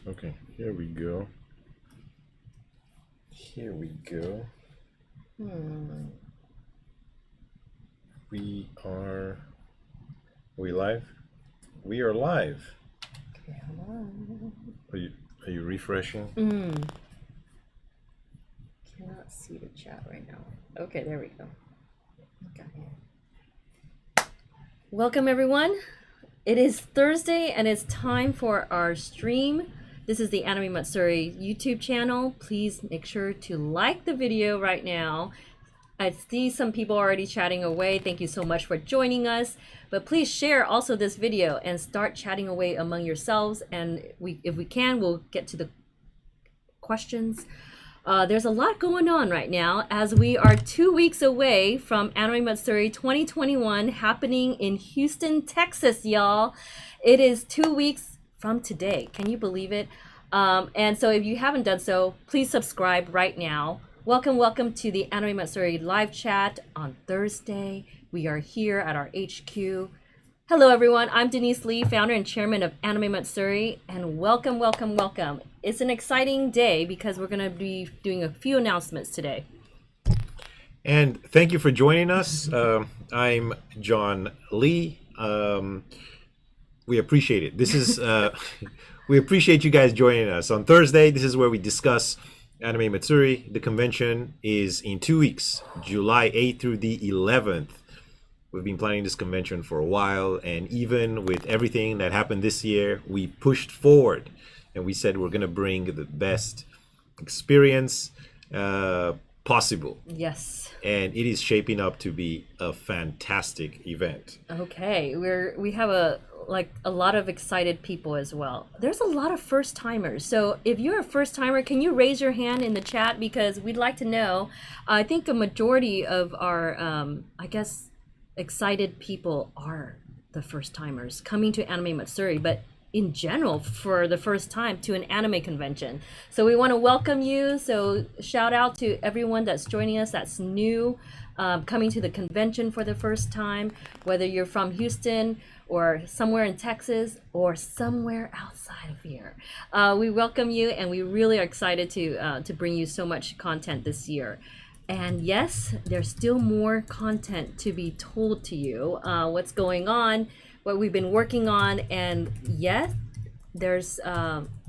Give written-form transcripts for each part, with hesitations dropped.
Okay, here we go. Here we go. We are we live? We are live. Okay, hold on. Are you refreshing? Cannot see the chat right now. Okay, there we go. Okay. Welcome everyone. It is Thursday and it's time for our stream. This is the Anime Matsuri YouTube channel. Please make sure to like the video right now. I see some people already chatting away. Thank you so much for joining us. But please share also this video and start chatting away among yourselves. And if we can, we'll get to the questions. There's a lot going on right now as we are 2 weeks away from Anime Matsuri 2021 happening in Houston, Texas, y'all. It is 2 weeks from today. Can you believe it? And so if you haven't done so, please subscribe right now. Welcome to the Anime Matsuri live chat on Thursday. We are here at our HQ. Hello everyone, I'm Denise Lee, founder and chairman of Anime Matsuri, and welcome. It's an exciting day because we're going to be doing a few announcements today. And thank you for joining us. I'm John Lee. We appreciate it. This is we appreciate you guys joining us on Thursday. This is where we discuss Anime Matsuri. The convention is in 2 weeks, July 8th through the 11th. We've been planning this convention for a while, and even with everything that happened this year, we pushed forward and we said we're going to bring the best experience possible. Yes. And it is shaping up to be a fantastic event. Okay, we have a lot of excited people as well. There's a lot of first timers. So if you're a first timer, can you raise your hand in the chat, because we'd like to know. I think a majority of our excited people are the first timers coming to Anime Matsuri, but in general for the first time to an anime convention. So we want to welcome you. So shout out to everyone that's joining us that's new, coming to the convention for the first time, whether you're from Houston or somewhere in Texas or somewhere outside of here. We welcome you, and we really are excited to bring you so much content this year. And yes, there's still more content to be told to you, what's going on, what we've been working on, and yes, there's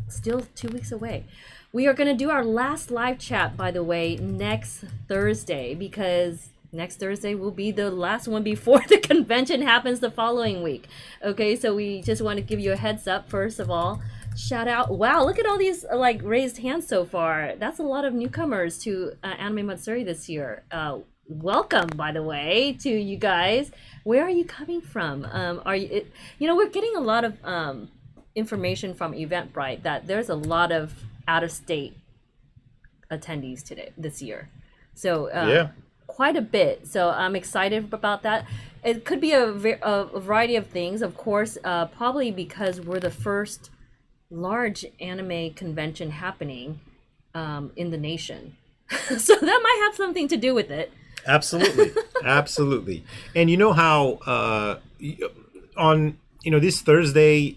still 2 weeks away. We are going to do our last live chat, by the way, next Thursday, because next Thursday will be the last one before the convention happens the following week. Okay, so we just want to give you a heads up, first of all. Shout out. Wow, look at all these raised hands so far. That's a lot of newcomers to Anime Matsuri this year. Welcome, by the way, to you guys. Where are you coming from? Are you? We're getting a lot of information from Eventbrite that there's a lot of out-of-state attendees this year. So yeah, quite a bit. So I'm excited about that. It could be a variety of things, of course. Probably because we're the first large anime convention happening in the nation. So that might have something to do with it. Absolutely. And you know how on this Thursday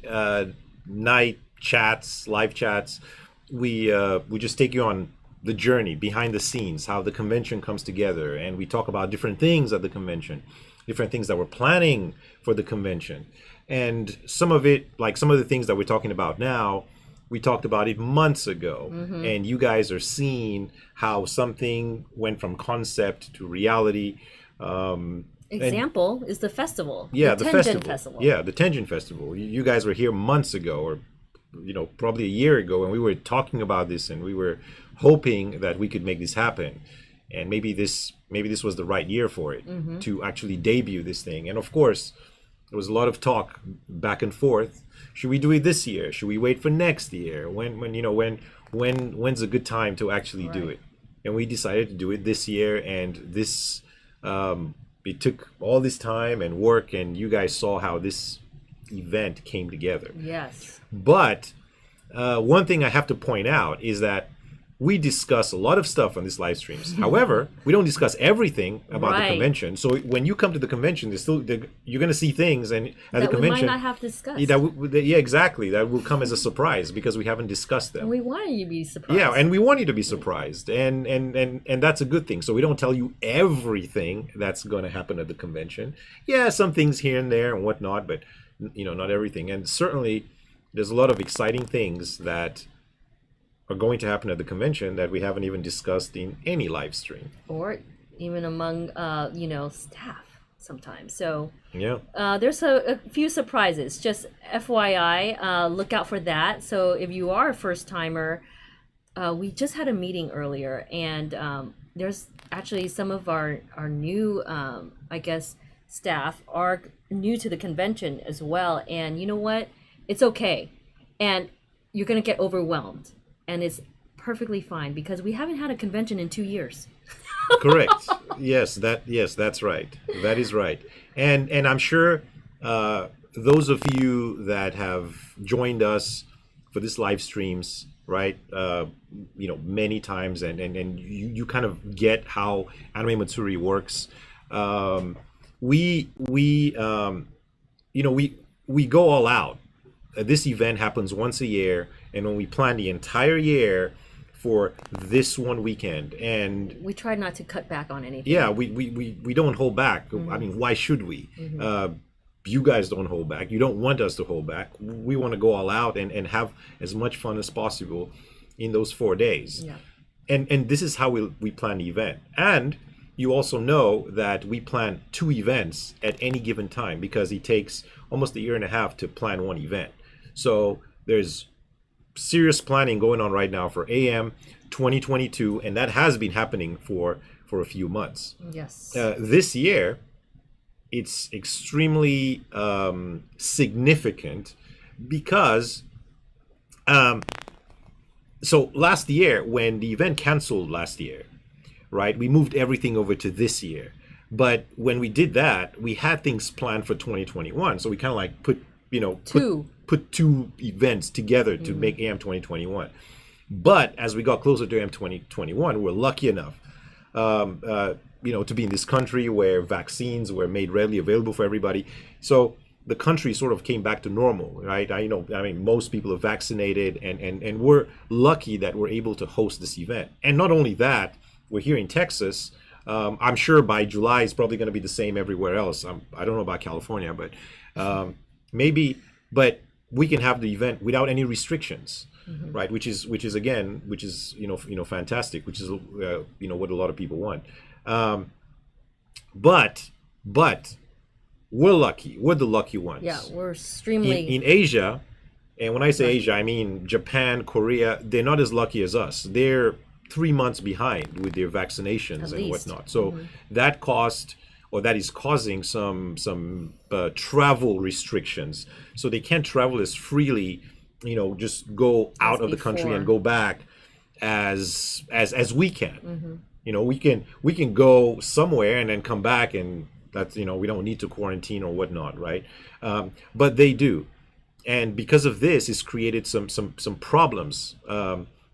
night chats, live chats, we just take you on the journey behind the scenes, how the convention comes together, and we talk about different things at the convention, different things that we're planning for the convention. And some of it, like some of the things that we're talking about now, we talked about it months ago. Mm-hmm. And you guys are seeing how something went from concept to reality. Example is the festival. Yeah, the Tenjin festival. Yeah, the Tenjin Festival. You guys were here months ago, or probably a year ago, and we were talking about this, and we were hoping that we could make this happen. And maybe this was the right year for it, mm-hmm. to actually debut this thing. And of course, there was a lot of talk back and forth. Should we do it this year? Should we wait for next year? When's a good time to actually do it? And we decided to do it this year. And this, it took all this time and work, and you guys saw how this event came together. Yes. But one thing I have to point out is that we discuss a lot of stuff on these live streams. However, we don't discuss everything about the Right. convention. So when you come to the convention, you're going to see things and at the that we convention might not have discussed. yeah, exactly. That will come as a surprise because we haven't discussed them. And we want you to be surprised. Yeah, and we want you to be surprised, and that's a good thing. So we don't tell you everything that's going to happen at the convention. Yeah, some things here and there and whatnot, but not everything. And certainly, there's a lot of exciting things that are going to happen at the convention that we haven't even discussed in any live stream. Or even among staff sometimes. So Yeah, there's a few surprises. Just FYI, look out for that. So if you are a first timer, we just had a meeting earlier, and there's actually some of our new, I guess, staff are new to the convention as well. And you know what? It's okay. And you're going to get overwhelmed. And it's perfectly fine because we haven't had a convention in 2 years. correct. Yes, that's right. That is right. And I'm sure those of you that have joined us for this live streams, right? Many times, and you kind of get how Anime Matsuri works. We go all out. This event happens once a year, and when we plan the entire year for this one weekend, and We tried not to cut back on anything. yeah, we don't hold back. I mean, why should we? You guys don't hold back. You don't want us to hold back. We want to go all out and have as much fun as possible in those 4 days. Yeah. And this is how we plan the event. And you also know that we plan 2 events at any given time because it takes almost a year and a half to plan one event. So there's serious planning going on right now for AM 2022, and that has been happening for a few months. Yes. This year, it's extremely significant because so last year when the event canceled last year, right, we moved everything over to this year. But when we did that, we had things planned for 2021, so we kind of like put 2 events together to make AM 2021. But as we got closer to AM 2021, we're lucky enough to be in this country where vaccines were made readily available for everybody. So the country sort of came back to normal, right? I mean, most people are vaccinated, and we're lucky that we're able to host this event. And not only that, we're here in Texas. I'm sure by July it's probably going to be the same everywhere else. I don't know about California, but maybe. But we can have the event without any restrictions, right? Which is fantastic. Which is what a lot of people want. But we're lucky. We're the lucky ones. Yeah, we're extremely in Asia, and when I say Asia, I mean Japan, Korea. They're not as lucky as us. They're 3 months behind with their vaccinations and whatnot. So that is causing some travel restrictions. So they can't travel as freely, just go out of the country and go back as we can. We can go somewhere and then come back, and that's we don't need to quarantine or whatnot, right? But they do, and because of this, it's created some problems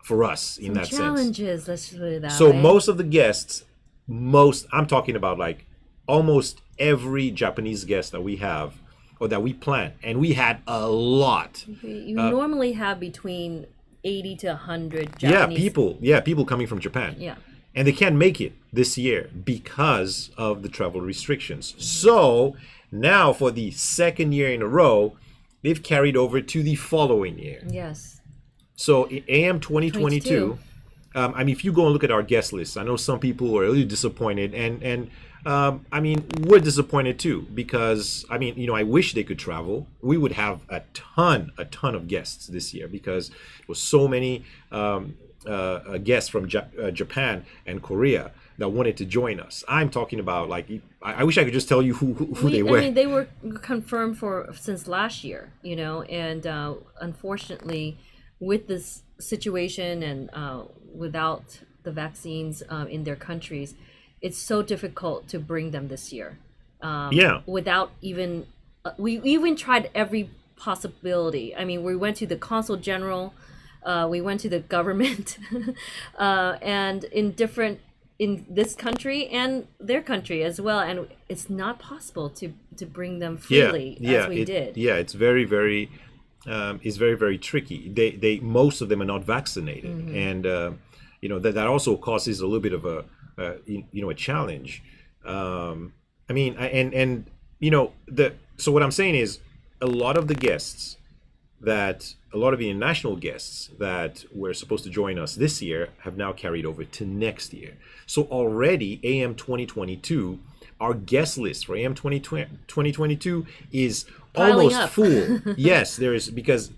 for us in that challenges, let's put it that sense. So way. most of the guests, I'm talking about like almost every Japanese guest that we have or that we plan, and we had a lot. You normally have between 80 to 100 Japanese. People coming from Japan. Yeah. And they can't make it this year because of the travel restrictions. So now for the second year in a row, they've carried over to the following year. Yes. So in AM 2022, I mean, if you go and look at our guest list, I know some people are really disappointed, and I mean, we're disappointed too, because I mean, I wish they could travel. We would have a ton of guests this year because there was so many guests from Japan and Korea that wanted to join us. I'm talking about like, I wish I could just tell you who they were. I mean, they were confirmed since last year, and unfortunately, with this situation and without the vaccines in their countries, it's so difficult to bring them this year. Without even, we even tried every possibility. I mean, we went to the consul general We went to the government, and in this country and their country as well, and it's not possible to bring them freely as we did. Yeah, it's very tricky. They most of them are not vaccinated, and that also causes a little bit of a challenge. I mean, so what I'm saying is a lot of the international guests that were supposed to join us this year have now carried over to next year. So already AM 2022, our guest list for AM 2022 is Piling almost up. full. Yes, there is, because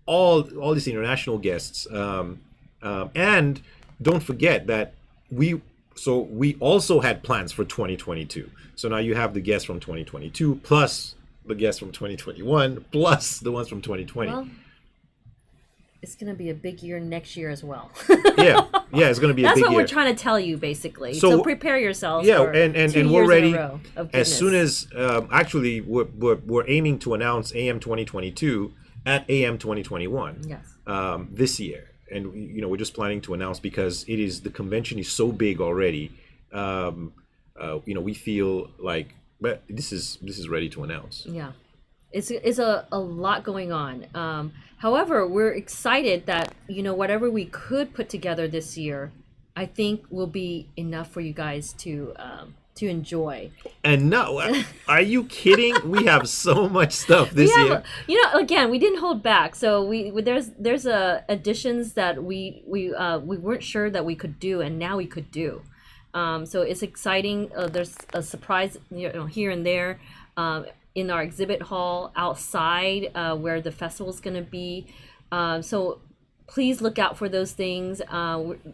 all these international guests, and don't forget that we also had plans for 2022. So now you have the guests from 2022 plus the guests from 2021 plus the ones from 2020. Well, it's going to be a big year next year as well. yeah, it's going to be a big year. That's what we're trying to tell you, basically. So prepare yourselves. Yeah, for and 2 we're years ready in a row of as goodness. soon as actually we're aiming to announce AM 2022 at AM 2021. Yes. This year, and we're just planning to announce because the convention is so big already. We feel like, but this is ready to announce. Yeah, it's a lot going on. However, we're excited that whatever we could put together this year, I think will be enough for you guys to enjoy. And no, are you kidding? We have so much stuff this year. Again, we didn't hold back. So there's additions that we weren't sure that we could do, and now we could do. So it's exciting. There's a surprise, here and there, in our exhibit hall outside, where the festival is going to be. So please look out for those things.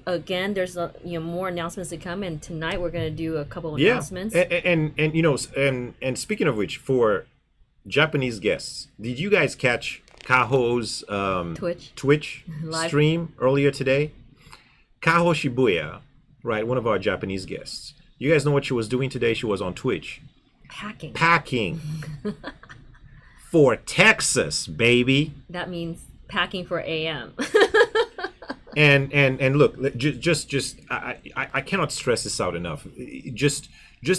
Again, there's more announcements to come, and tonight we're going to do a couple of announcements. And speaking of which, for Japanese guests, did you guys catch Kaho's Twitch Live stream earlier today? Kaho Shibuya, right, one of our Japanese guests. You guys know what she was doing today? She was on Twitch. Packing. For Texas, baby. That means packing for AM. and look, just I cannot stress this out enough. Just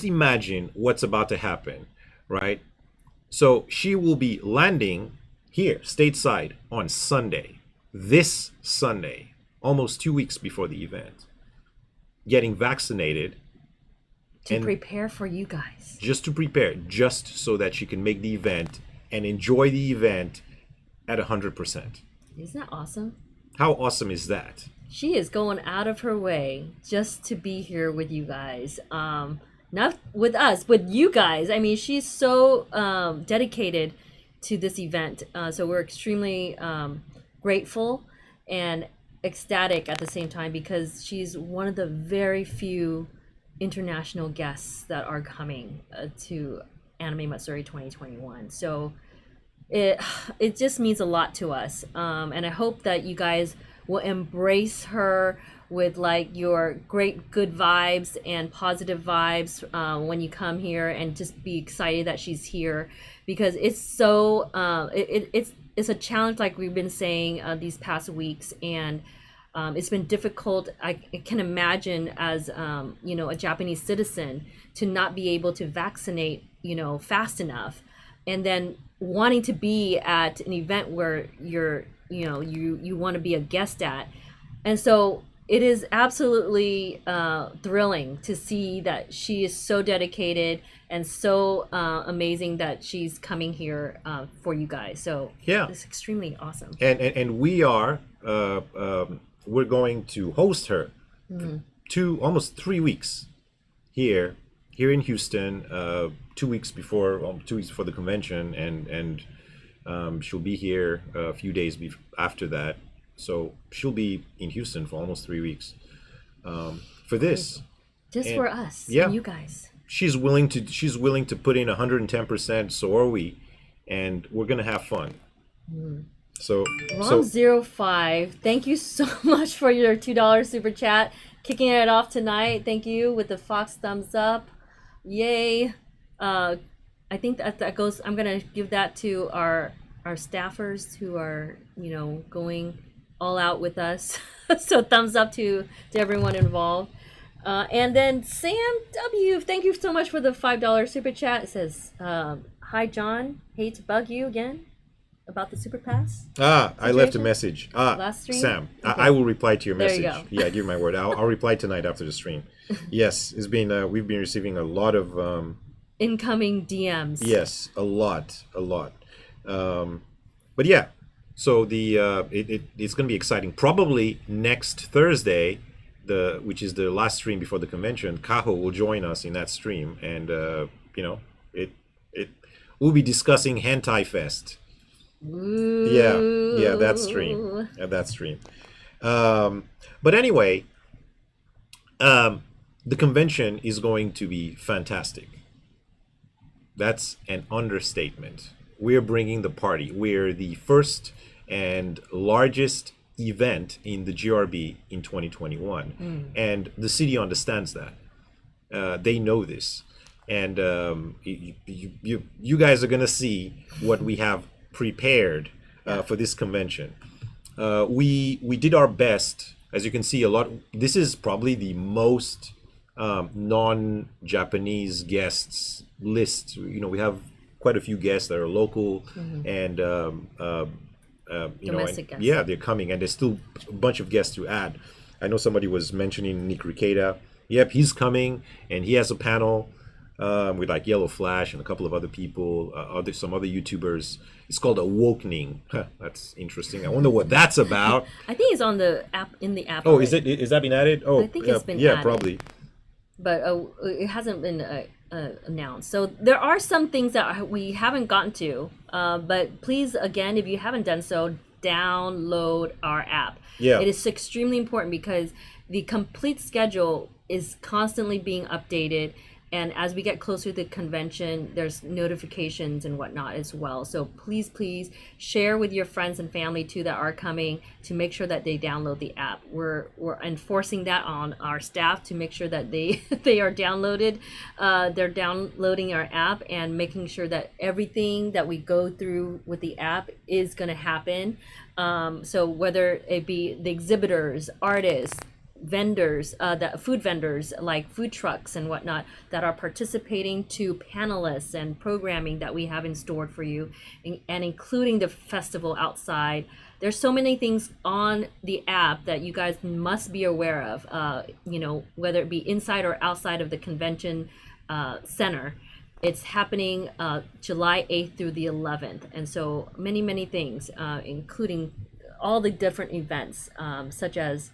imagine what's about to happen, right? So she will be landing here stateside on Sunday, this Sunday, almost 2 weeks before the event, getting vaccinated to prepare for you guys. Just to prepare, just so that she can make the event and enjoy the event at 100%. Isn't that awesome? How awesome is that? She is going out of her way just to be here with you guys. Not with us, with you guys. I mean, she's so dedicated to this event. So we're extremely grateful and ecstatic at the same time, because she's one of the very few international guests that are coming to Anime Matsuri 2021. So it just means a lot to us, and I hope that you guys will embrace her with your great good vibes and positive vibes when you come here, and just be excited that she's here, because it's so it's a challenge, like we've been saying these past weeks, and it's been difficult. I can imagine as a Japanese citizen to not be able to vaccinate fast enough, and then wanting to be at an event where you want to be a guest at. And so it is absolutely thrilling to see that she is so dedicated and so amazing that she's coming here for you guys. So yeah, it's extremely awesome. And we are we're going to host her almost 3 weeks here in Houston, 2 weeks before the convention, and she'll be here a few days after that. So she'll be in Houston for almost 3 weeks for this. Just for us, yeah, and you guys. She's willing to put in 110%. So are we, and we're gonna have fun. So Rom05, thank you so much for your $2 super chat, kicking it off tonight. Thank you with the Fox thumbs up. Yay. I think that goes, I'm gonna give that to our staffers who are going all out with us. So thumbs up to everyone involved. And then Sam W, thank you so much for the $5 super chat. It says, "Hi John, hate to bug you again about the super pass." I left a message. Last stream? Sam, Okay. I will reply to your There message. you go. Yeah, give my word. I'll reply tonight after the stream. Yes, it's been we've been receiving a lot of Incoming DMs. yes, a lot. But yeah, so it's going to be exciting. Probably next Thursday, which is the last stream before the convention, Kaho will join us in that stream, and we'll be discussing Hentai Fest. Ooh. Yeah, that stream. But anyway, the convention is going to be fantastic. That's an understatement. We're bringing the party. We're the first and largest event in the GRB in 2021, and the city understands that. They know this, and you guys are gonna see what we have prepared for this convention. We did our best, as you can see. This is probably the most non-Japanese guests list. We have quite a few guests that are local, and Domestic guests. yeah, they're coming, and there's still a bunch of guests to add. I know somebody was mentioning Nick Ricada. Yep, he's coming, and he has a panel with like Yellow Flash and a couple of other people, some other YouTubers. It's called Awakening. That's interesting. I wonder what that's about. I think it's on the app, in the app. Oh, already. is that been added? Oh, I think it's been yeah, added. probably. But it hasn't been announced. So there are some things that we haven't gotten to. But please, again, if you haven't done so, download our app. Yeah. It is extremely important because the complete schedule is constantly being updated. And as we get closer to the convention, there's notifications and whatnot as well. So please share with your friends and family too that are coming to make sure that they download the app. We're enforcing that on our staff to make sure that they are downloaded. They're downloading our app and making sure that everything that we go through with the app is going to happen. So whether it be the exhibitors, artists, vendors, the food vendors like food trucks and whatnot that are participating, to panelists and programming that we have in store for you, and including the festival outside. There's so many things on the app that you guys must be aware of, whether it be inside or outside of the convention center. It's happening July 8th through the 11th, and so many things, including all the different events, such as,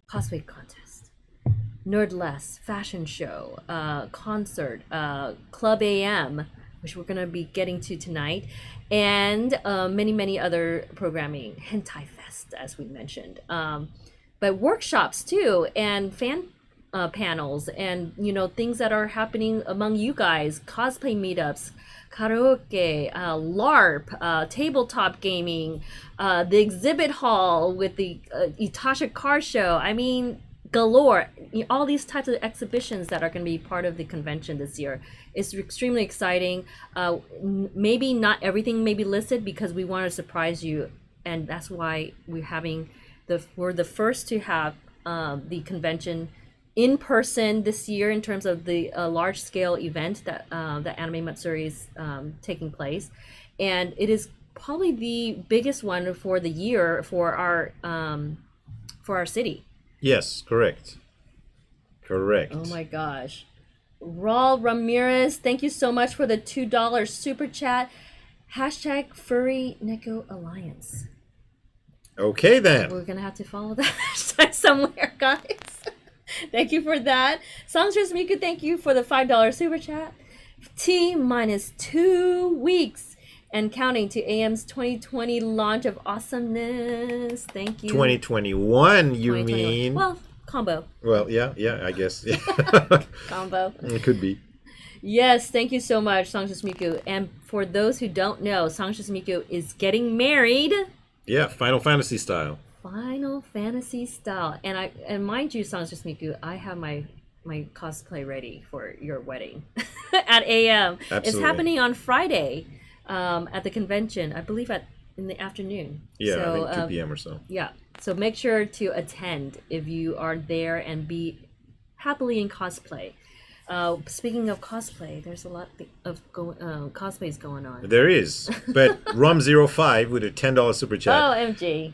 Cosplay Contest, Nerdless, fashion show, concert, Club AM, which we're going to be getting to tonight, and many other programming, Hentai Fest, as we mentioned. But workshops too, and fan panels, and things that are happening among you guys, cosplay meetups, karaoke, LARP, tabletop gaming, the exhibit hall with the Itasha car show. I mean, galore. All these types of exhibitions that are going to be part of the convention this year. It's extremely exciting. Maybe not everything may be listed because we want to surprise you, and that's why we're the first to have the convention in person this year in terms of the large scale event that the Anime Matsuri is taking place, and it is probably the biggest one for the year for our city. Yes, correct. Oh my gosh. Raul Ramirez, thank you so much for the $2 super chat. Hashtag Furry Neko Alliance. Okay then. We're gonna have to follow that hashtag somewhere, guys. Thank you for that. Songstress Miku, thank you for the $5 super chat. T-2 weeks and counting to AM's 2020 launch of awesomeness. Thank you. 2021, you mean? Well, combo. Well, yeah, I guess. Combo. It could be. Yes, thank you so much, Songstress Miku. And for those who don't know, Songstress Miku is getting married. Yeah, Final Fantasy style. Final Fantasy style. And mind you, Songstress Miku, I have my cosplay ready for your wedding at AM. Absolutely. It's happening on Friday at the convention. I believe at in the afternoon. Yeah, So, I think 2 p.m. or so. yeah. So make sure to attend if you are there and be happily in cosplay. Speaking of cosplay, there's a lot of cosplays going on. There is, but Rum05 with a $10 super Oh, chat. MG.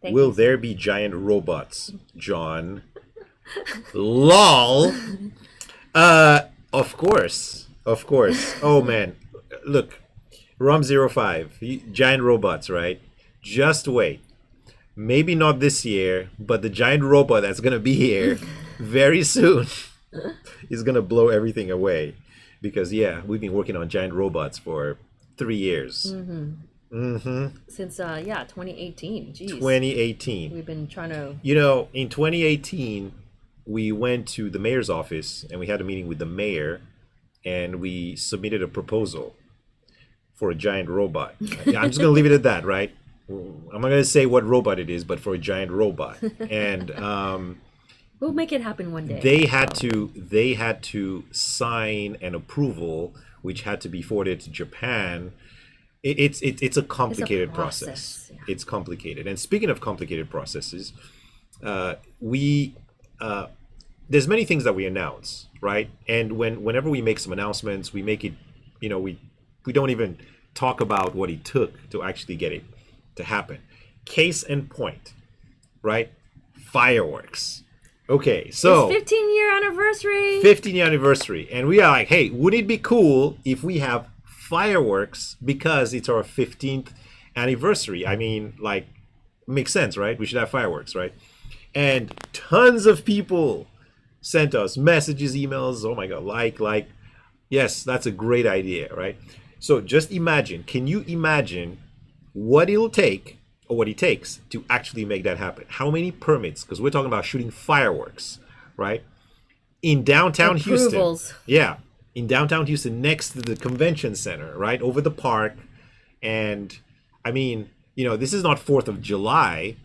Thank Will you. there be giant robots, John? LOL. Of course, of course. Oh man, look, Rum05, giant robots, right? Just wait. Maybe not this year, but the giant robot that's gonna be here very soon is gonna blow everything away. Because yeah, we've been working on giant robots for 3 years. Since 2018. Jeez. 2018. We've been trying to. You know, in 2018, we went to the mayor's office and we had a meeting with the mayor, and we submitted a proposal for a giant robot. I'm just gonna leave it at that, right? I'm not gonna say what robot it is, but for a giant robot. And We'll make it happen one day. they had to sign an approval, which had to be forwarded to Japan. It's a complicated process. Yeah. It's complicated. And speaking of complicated processes, we there's many things that we announce, right? And whenever we make some announcements, we make it, we don't even talk about what it took to actually get it to happen. Case in point, right? Fireworks. Okay, so It's 15-year anniversary. 15th anniversary, and we are like, hey, would it be cool if we have fireworks because it's our 15th anniversary? I mean, like, makes sense, right? We should have fireworks, right? And tons of people sent us messages, emails. Oh my god, like, yes, that's a great idea, right? So just imagine, can you imagine what it'll take or what it takes to actually make that happen? How many permits? Because we're talking about shooting fireworks, right? In downtown Approvals. Houston. Yeah, in downtown Houston, next to the convention center, right? Over the park. And I mean, this is not 4th of July.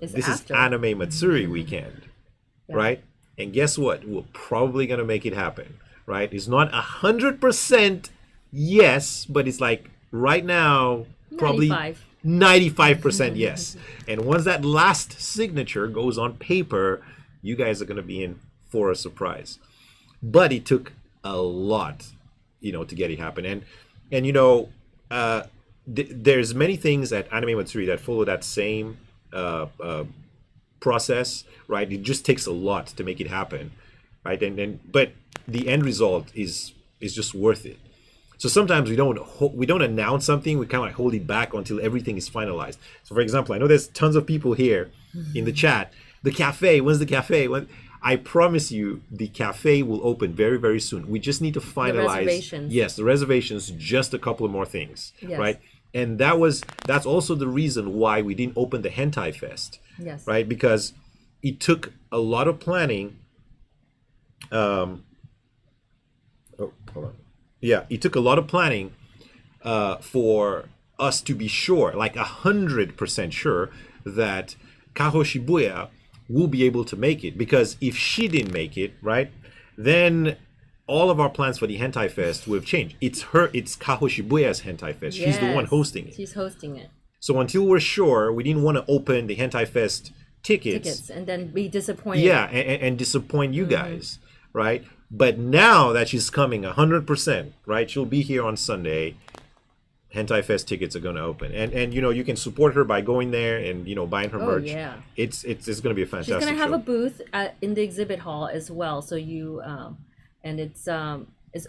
It's This after. is Anime Matsuri weekend, right? And guess what? We're probably going to make it happen, right? It's not 100% yes, but it's like right now, probably 95% yes. And once that last signature goes on paper, you guys are going to be in for a surprise. But it took a lot, to get it happen. And there's many things at Anime Matsuri that follow that same process, right? It just takes a lot to make it happen, right? But the end result is just worth it. So sometimes we don't announce something. We kind of like hold it back until everything is finalized. So for example, I know there's tons of people here in the chat. The cafe, when's the cafe? I promise you, the cafe will open very, very soon. We just need to finalize. The reservations. Yes, the reservations. Just a couple of more things, Yes. right? And that's also the reason why we didn't open the Hentai Fest, Yes. right? Because it took a lot of planning. Hold on. Yeah, it took a lot of planning for us to be sure, like 100% sure, that Kaho Shibuya will be able to make it. Because if she didn't make it, right, then all of our plans for the Hentai Fest would have changed. It's Kaho Shibuya's Hentai Fest. She's the one hosting it. She's hosting it. So until we're sure, we didn't want to open the Hentai Fest tickets And then be disappointed. yeah, and disappoint you guys, right? But now that she's coming 100%, right? She'll be here on Sunday. Hentai Fest tickets are going to open, and you can support her by going there and buying her merch. Yeah. It's going to be a fantastic She's gonna have show. a booth in the exhibit hall as well. So you and it's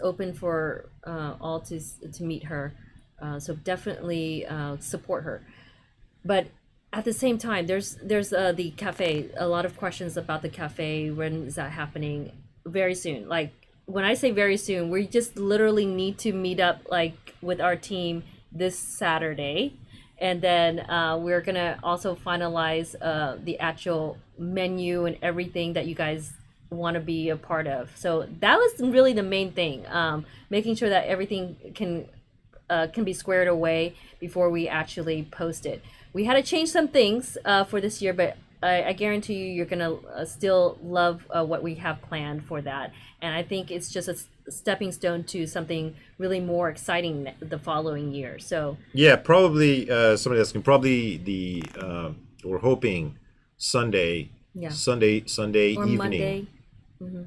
open for all to meet her. So definitely support her. But at the same time, there's the cafe. A lot of questions about the cafe. When is that happening? Very soon. Like when I say very soon, we just literally need to meet up like with our team this Saturday, and then we're gonna also finalize the actual menu and everything that you guys want to be a part of. So that was really the main thing, making sure that everything can be squared away before we actually post it. We had to change some things for this year, but I guarantee you, you're gonna still love what we have planned for that. And I think it's just a stepping stone to something really more exciting the following year. So Yeah, probably somebody else can probably we're hoping Sunday, yeah, Sunday or evening, Monday. Hmm.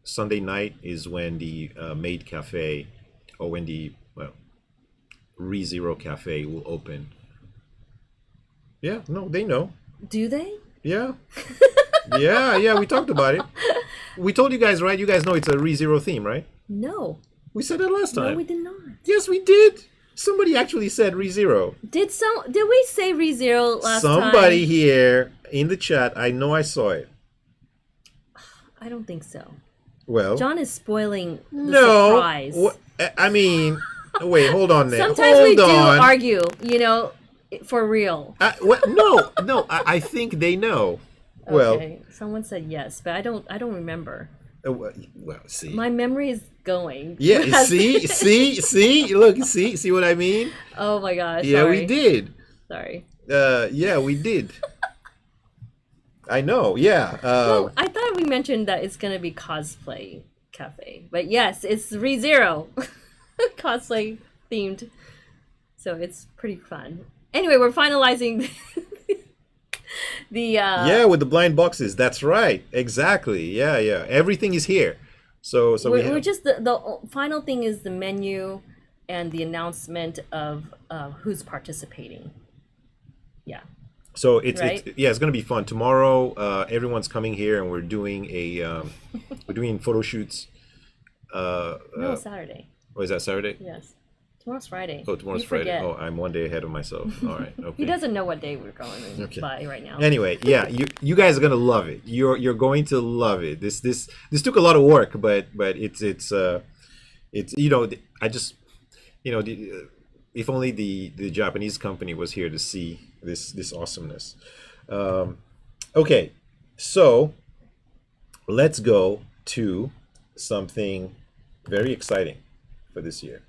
Sunday night is when the Maid Cafe, or when the ReZero Cafe will open. Yeah, no, they know. Do they? Yeah, yeah, we talked about it. We told you guys, right? You guys know it's a ReZero theme, right? No, We said that last time. no, we did not. Yes, we did. Somebody actually said ReZero. Did we say ReZero last Somebody time? here in the chat, I know I saw it. I don't think so. Well, John is spoiling the no. surprise. I mean, wait, hold on there. Sometimes we Hold do on. argue, for real. No. I think they know. Well, Okay, someone said yes, but I don't remember. well, see. My memory is going. Yeah, see, look, see what I mean? Oh my gosh. Yeah, sorry. we did. Sorry. Yeah, we did. I know. Yeah. Well, I thought we mentioned that it's gonna be cosplay cafe, but yes, it's ReZero, cosplay themed, so it's pretty fun. Anyway, we're finalizing the yeah, with the blind boxes. That's right. Exactly. Yeah. Everything is here. So we're just the final thing is the menu and the announcement of who's participating. Yeah. So it's Right? it's gonna be fun tomorrow. Everyone's coming here, and we're doing we're doing photo shoots. No, Saturday. Oh, is that Saturday? Yes. Tomorrow's Friday. Oh, tomorrow's You Friday. forget. Oh, I'm one day ahead of myself. All right. Okay. He doesn't know what day we're going by right now. Anyway, yeah, you guys are gonna love it. You're going to love it. This took a lot of work, but it's I just if only the Japanese company was here to see this awesomeness. Okay, so let's go to something very exciting for this year.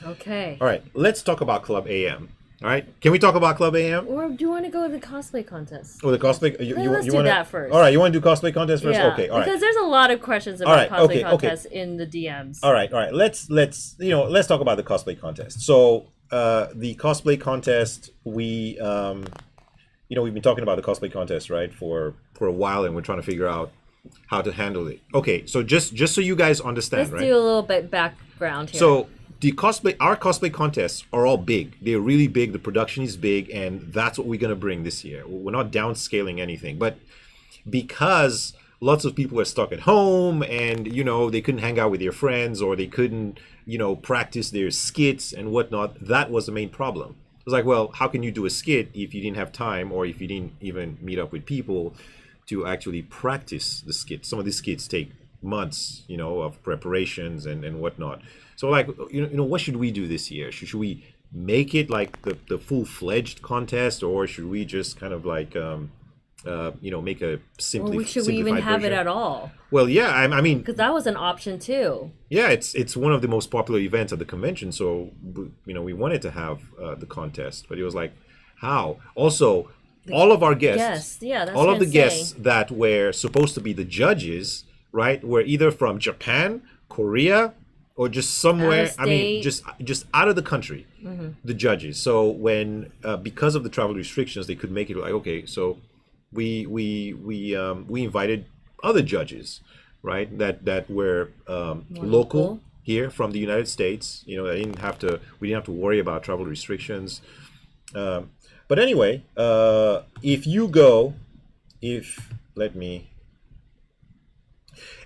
Okay. All right, let's talk about Club AM. All right, can we talk about Club AM? Or do you want to go to the cosplay contest? Oh, the cosplay. Let's do that first. All right, you want to do cosplay contest first? Yeah, Okay, all right. because there's a lot of questions about right, cosplay okay. contest in the DMs. All right. Let's talk about the cosplay contest. So the cosplay contest, we've been talking about the cosplay contest, right, for a while, and we're trying to figure out how to handle it. Okay, so just so you guys understand, Let's right? do a little bit background here. So our cosplay contests are all big. They're really big. The production is big, and that's what we're gonna bring this year. We're not downscaling anything, but because lots of people are stuck at home, and they couldn't hang out with their friends, or they couldn't practice their skits and whatnot. That was the main problem. It was like, well, how can you do a skit if you didn't have time, or if you didn't even meet up with people to actually practice the skits? Some of these skits take months, of preparations and whatnot. So like, what should we do this year? Should we make it like the full-fledged contest, or should we just kind of like, make a should we even have it at all? Well, yeah, I mean, Because that was an option too. yeah, it's one of the most popular events at the convention. So, we wanted to have the contest, but it was like, how? Also, all of our guests, Yeah, that's all what of the I'm guests saying. that were supposed to be the judges, right, were either from Japan, Korea, or just somewhere. I mean, state. just out of the country, the judges. So when because of the travel restrictions, they could make it like, okay, so we invited other judges, right, that were local here from the United States. We didn't have to worry about travel restrictions. But anyway, let me.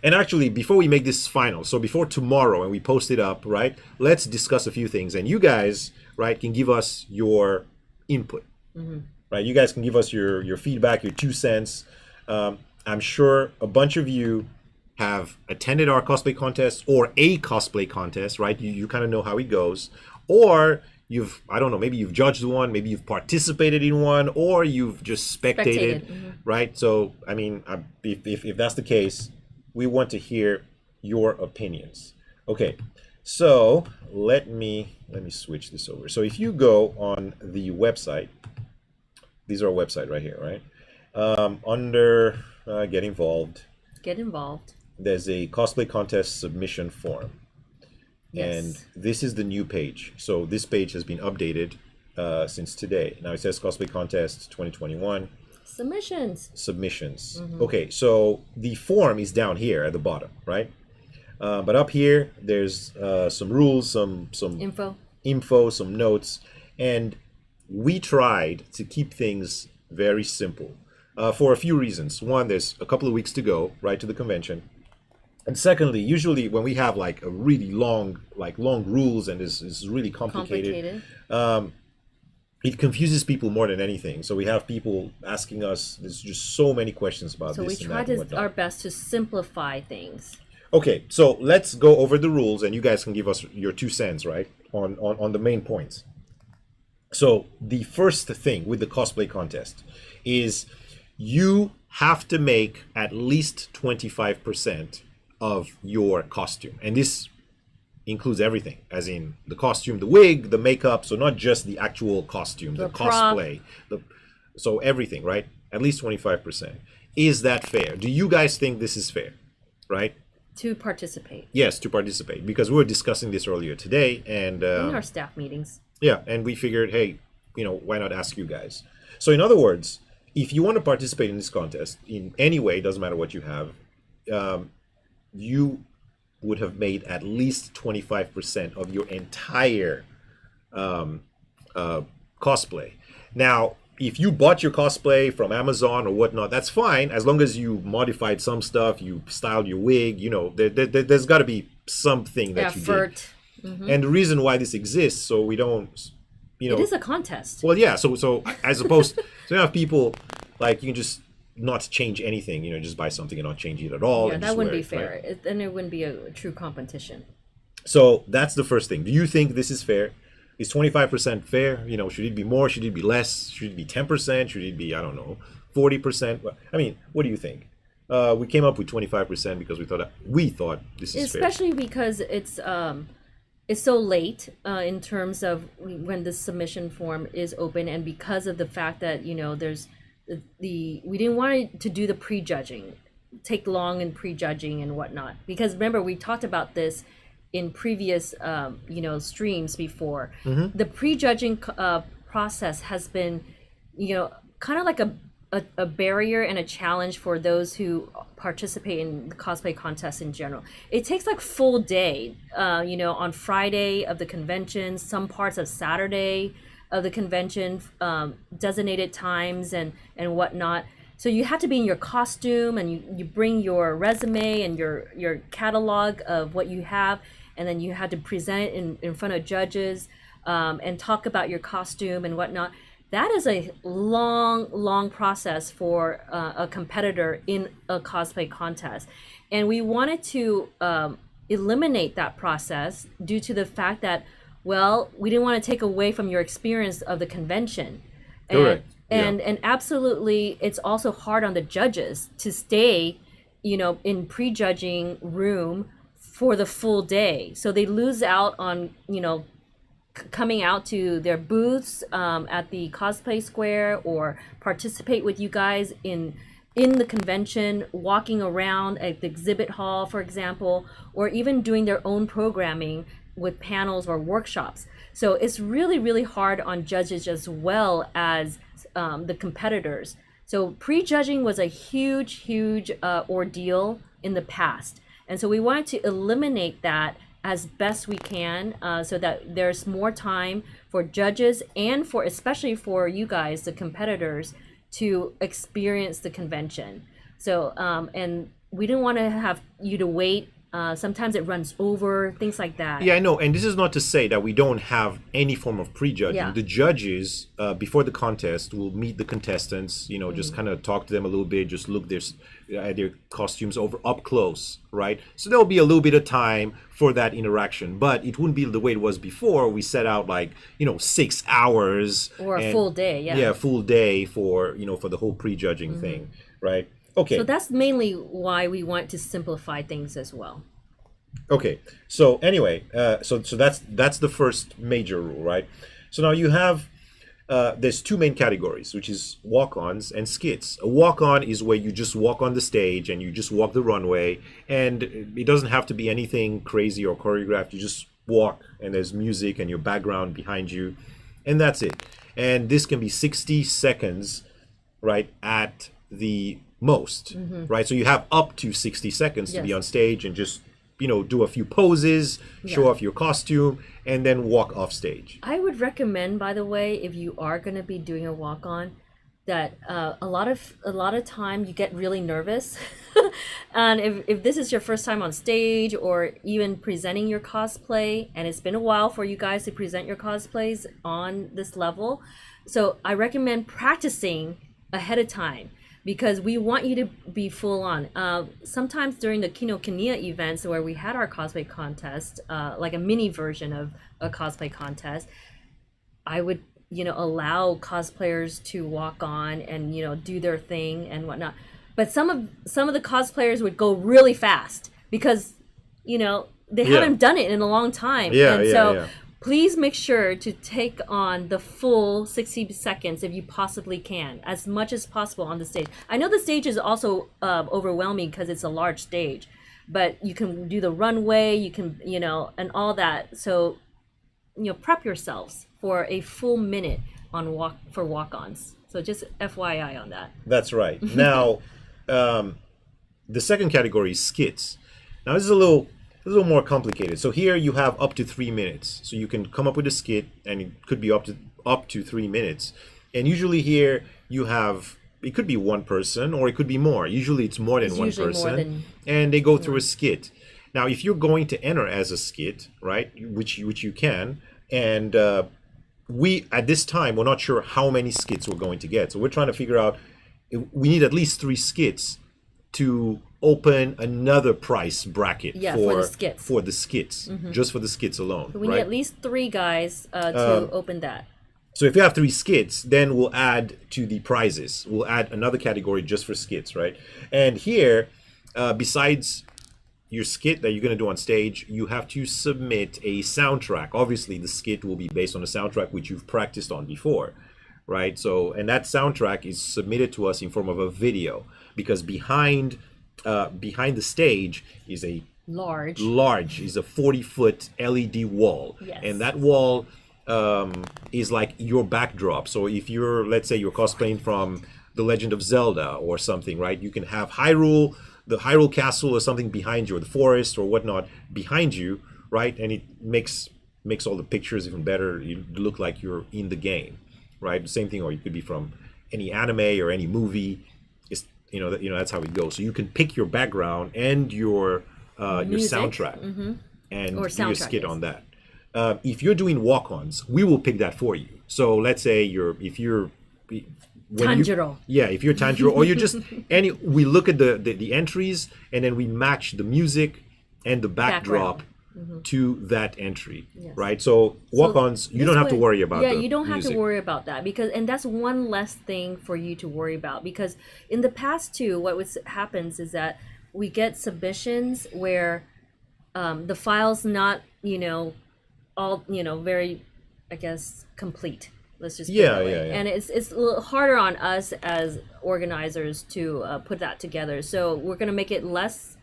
And actually, before we make this final, so before tomorrow and we post it up, right, let's discuss a few things. And you guys, right, can give us your input, right? You guys can give us your feedback, your 2 cents. I'm sure a bunch of you have attended our cosplay contest or a cosplay contest, right? You kind of know how it goes. Or I don't know, maybe you've judged one, maybe you've participated in one, or you've just spectated. Right? So, I mean, if that's the case, we want to hear your opinions. Okay, so let me switch this over. So if you go on the website, these are our website right here, right? Under get involved, Get involved. there's a cosplay contest submission form. And Yes. this is the new page. So this page has been updated since today. Now it says Cosplay Contest 2021 Submissions. submissions. Okay, so the form is down here at the bottom, right? But up here, there's some rules, some Info. some notes, and we tried to keep things very simple for a few reasons. One, there's a couple of weeks to go, right, to the convention. And secondly, usually when we have like a really long rules and is really complicated, it confuses people more than anything. So we have people asking us, there's just so many questions about So we this and try that and whatnot. our best to simplify things. Okay, so let's go over the rules and you guys can give us your 2 cents, right, on the main points. So the first thing with the cosplay contest is you have to make at least 25% of your costume. And this includes everything, as in the costume, the wig, the makeup, so not just the actual costume, the prop. cosplay, so everything, right? At least 25%. Is that fair? Do you guys think this is fair, right? To participate Yes, to participate, because we were discussing this earlier today, and in our staff meetings. yeah, and we figured, hey, why not ask you guys? So in other words, if you want to participate in this contest in any way, doesn't matter what you have, you would have made at least 25% of your entire cosplay. Now, if you bought your cosplay from Amazon or whatnot, that's fine, as long as you modified some stuff, you styled your wig, there's got to be something that you did. Effort. And the reason why this exists, so we don't, It is a contest. well, yeah, so as opposed, so you have people, like, you can just not change anything, just buy something and not change it at all. Yeah, and that just wouldn't wear be it, fair. right? Then it wouldn't be a true competition. So that's the first thing. Do you think this is fair? Is 25% fair? Should it be more? Should it be less? Should it be 10%? Should it be, I don't know, 40%? I mean, what do you think? We came up with 25% because we thought this is fair. Especially because it's so late in terms of when the submission form is open, and because of the fact that there's we didn't want to do the prejudging, take long in prejudging and whatnot, because remember we talked about this in previous streams before. The prejudging process has been kind of like a barrier and a challenge for those who participate in the cosplay contest in general. It takes like full day, on Friday of the convention, some parts of Saturday of the convention, designated times and whatnot. So you have to be in your costume, and you bring your resume and your catalog of what you have, and then you had to present it in front of judges, and talk about your costume and whatnot. That is a long process for a competitor in a cosplay contest. And we wanted to eliminate that process due to the fact that, well, we didn't want to take away from your experience of the convention. Correct. And absolutely, it's also hard on the judges to stay, in prejudging room for the full day. So they lose out on, coming out to their booths at the cosplay square, or participate with you guys in the convention, walking around at the exhibit hall, for example, or even doing their own programming with panels or workshops. So it's really hard on judges as well as the competitors. So prejudging was a huge ordeal in the past, and so we wanted to eliminate that as best we can, so that there's more time for judges and especially for you guys, the competitors, to experience the convention. So and we didn't want to have you to wait. Sometimes it runs over, things like that. Yeah, I know. And this is not to say that we don't have any form of prejudging. Yeah. The judges, before the contest, will meet the contestants, just kind of talk to them a little bit, just look at their costumes up close, right? So there'll be a little bit of time for that interaction, but it wouldn't be the way it was before. We set out 6 hours. Or a full day, yeah. Yeah, full day for the whole prejudging thing, right? Okay. So that's mainly why we want to simplify things as well. Okay. So anyway, so that's the first major rule, right? So now you have there's two main categories, which is walk-ons and skits. A walk-on is where you just walk on the stage and you just walk the runway, and it doesn't have to be anything crazy or choreographed. You just walk, and there's music and your background behind you, and that's it. And this can be 60 seconds, right, at the most, right? So you have up to 60 seconds to be on stage and just, do a few poses, show off your costume, and then walk off stage. I would recommend, by the way, if you are going to be doing a walk on, that a lot of time you get really nervous, and if this is your first time on stage or even presenting your cosplay, and it's been a while for you guys to present your cosplays on this level, so I recommend practicing ahead of time, because we want you to be full on. Sometimes during the Kinokuniya events where we had our cosplay contest, like a mini version of a cosplay contest, I would, allow cosplayers to walk on and, do their thing and whatnot. But some of the cosplayers would go really fast because, they haven't done it in a long time. Please make sure to take on the full 60 seconds if you possibly can, as much as possible on the stage. I know the stage is also overwhelming because it's a large stage, but you can do the runway, you can, and all that. So, prep yourselves for a full minute on walk-ons. So just FYI on that. That's right. Now, the second category is skits. Now, this is a little more complicated. So here you have up to 3 minutes. So you can come up with a skit, and it could be up to 3 minutes. And usually here you have, it could be one person or it could be more. Usually it's more than one person, and they go through a skit. Now, if you're going to enter as a skit, right, which you can, and we at this time we're not sure how many skits we're going to get. So we're trying to figure out, we need at least 3 skits to open another price bracket for the skits, just for the skits alone. So we need at least 3 guys to open that. So if you have 3 skits, then we'll add to the prizes. We'll add another category just for skits, right? And here, besides your skit that you're going to do on stage, you have to submit a soundtrack. Obviously, the skit will be based on a soundtrack which you've practiced on before, right? So, and that soundtrack is submitted to us in form of a video, because behind the stage is a large is a 40-foot LED wall, and that wall is like your backdrop. So if you're, let's say you're cosplaying from The Legend of Zelda or something, right, you can have the Hyrule Castle or something behind you, or the forest or whatnot behind you, right, and it makes all the pictures even better. You look like you're in the game, right? The same thing, or you could be from any anime or any movie. That's how it goes. So you can pick your background and your soundtrack, and do a skit on that. If you're doing walk-ons, we will pick that for you. So let's say if you're Tanjiro. If you're Tanjiro, or you're just we look at the entries, and then we match the music and the backdrop to that entry, right? So walk-ons, you don't have to worry about you don't have to worry about that, and that's one less thing for you to worry about, because in the past too, what happens is that we get submissions where the file's not all very, I guess, complete. Let's just put it that way. And it's a little harder on us as organizers to put that together. So we're going to make it less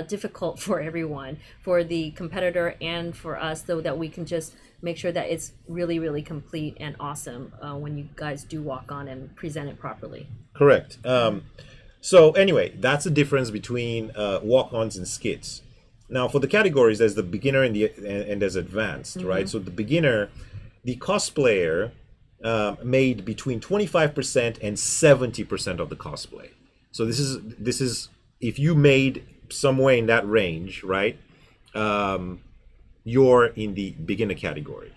difficult for everyone, for the competitor and for us, so that we can just make sure that it's really, really complete and awesome when you guys do walk on and present it properly. Correct. So anyway, that's the difference between walk-ons and skits. Now, for the categories, there's the beginner and there's advanced, right? So the beginner, the cosplayer made between 25% and 70% of the cosplay. So this is if you made somewhere in that range, right? You're in the beginner category.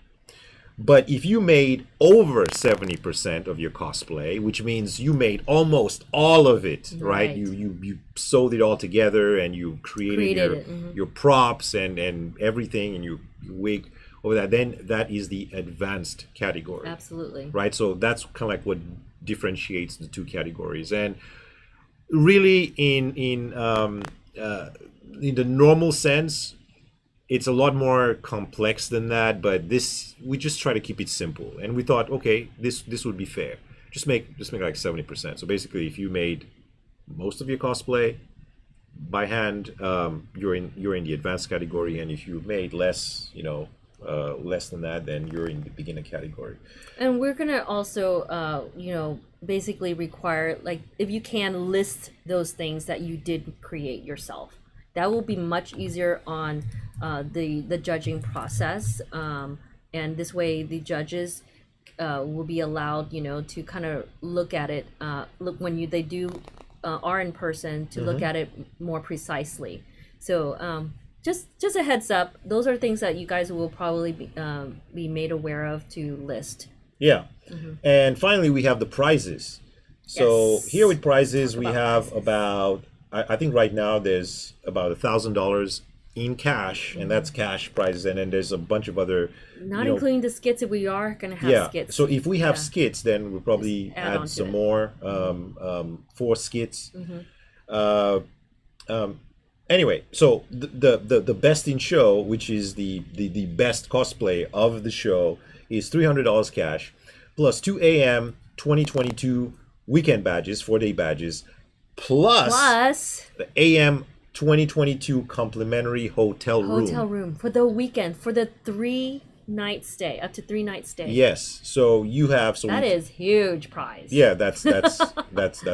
But if you made over 70% of your cosplay, which means you made almost all of it, right? You sewed it all together, and you created your props and everything, and your wig over that, then that is the advanced category. Absolutely. Right? So that's kind of like what differentiates the two categories. And really in the normal sense, it's a lot more complex than that, but this we just try to keep it simple. And we thought, okay, this would be fair. Just make like 70%. So basically, if you made most of your cosplay by hand, you're in the advanced category, and if you made less, less than that, then you're in the beginner category. And we're gonna also, basically require, like, if you can list those things that you did create yourself. That will be much easier on the judging process, and this way the judges will be allowed, to kind of look at it. Look when they do are in person to look at it more precisely. So just a heads up, those are things that you guys will probably be made aware of to list. Yeah. And finally, we have the prizes. So Yes. here with prizes, we about have prizes. about, I think right now there's about $1,000 in cash, and that's cash prizes. And then there's a bunch of other, Not including the skits, if we are gonna have skits. So if we have Yeah. skits, then we'll probably Just add on add to some it. more, 4 skits. Uh, anyway, so the best in show, which is the best cosplay of the show, is $300 cash, plus 2 a.m. 2022 weekend badges, 4-day badges, plus the AM 2022 complimentary hotel room. For the weekend, for the 3-night stay, up to 3-night stay. Yes, so you have That is huge prize. Yeah, that's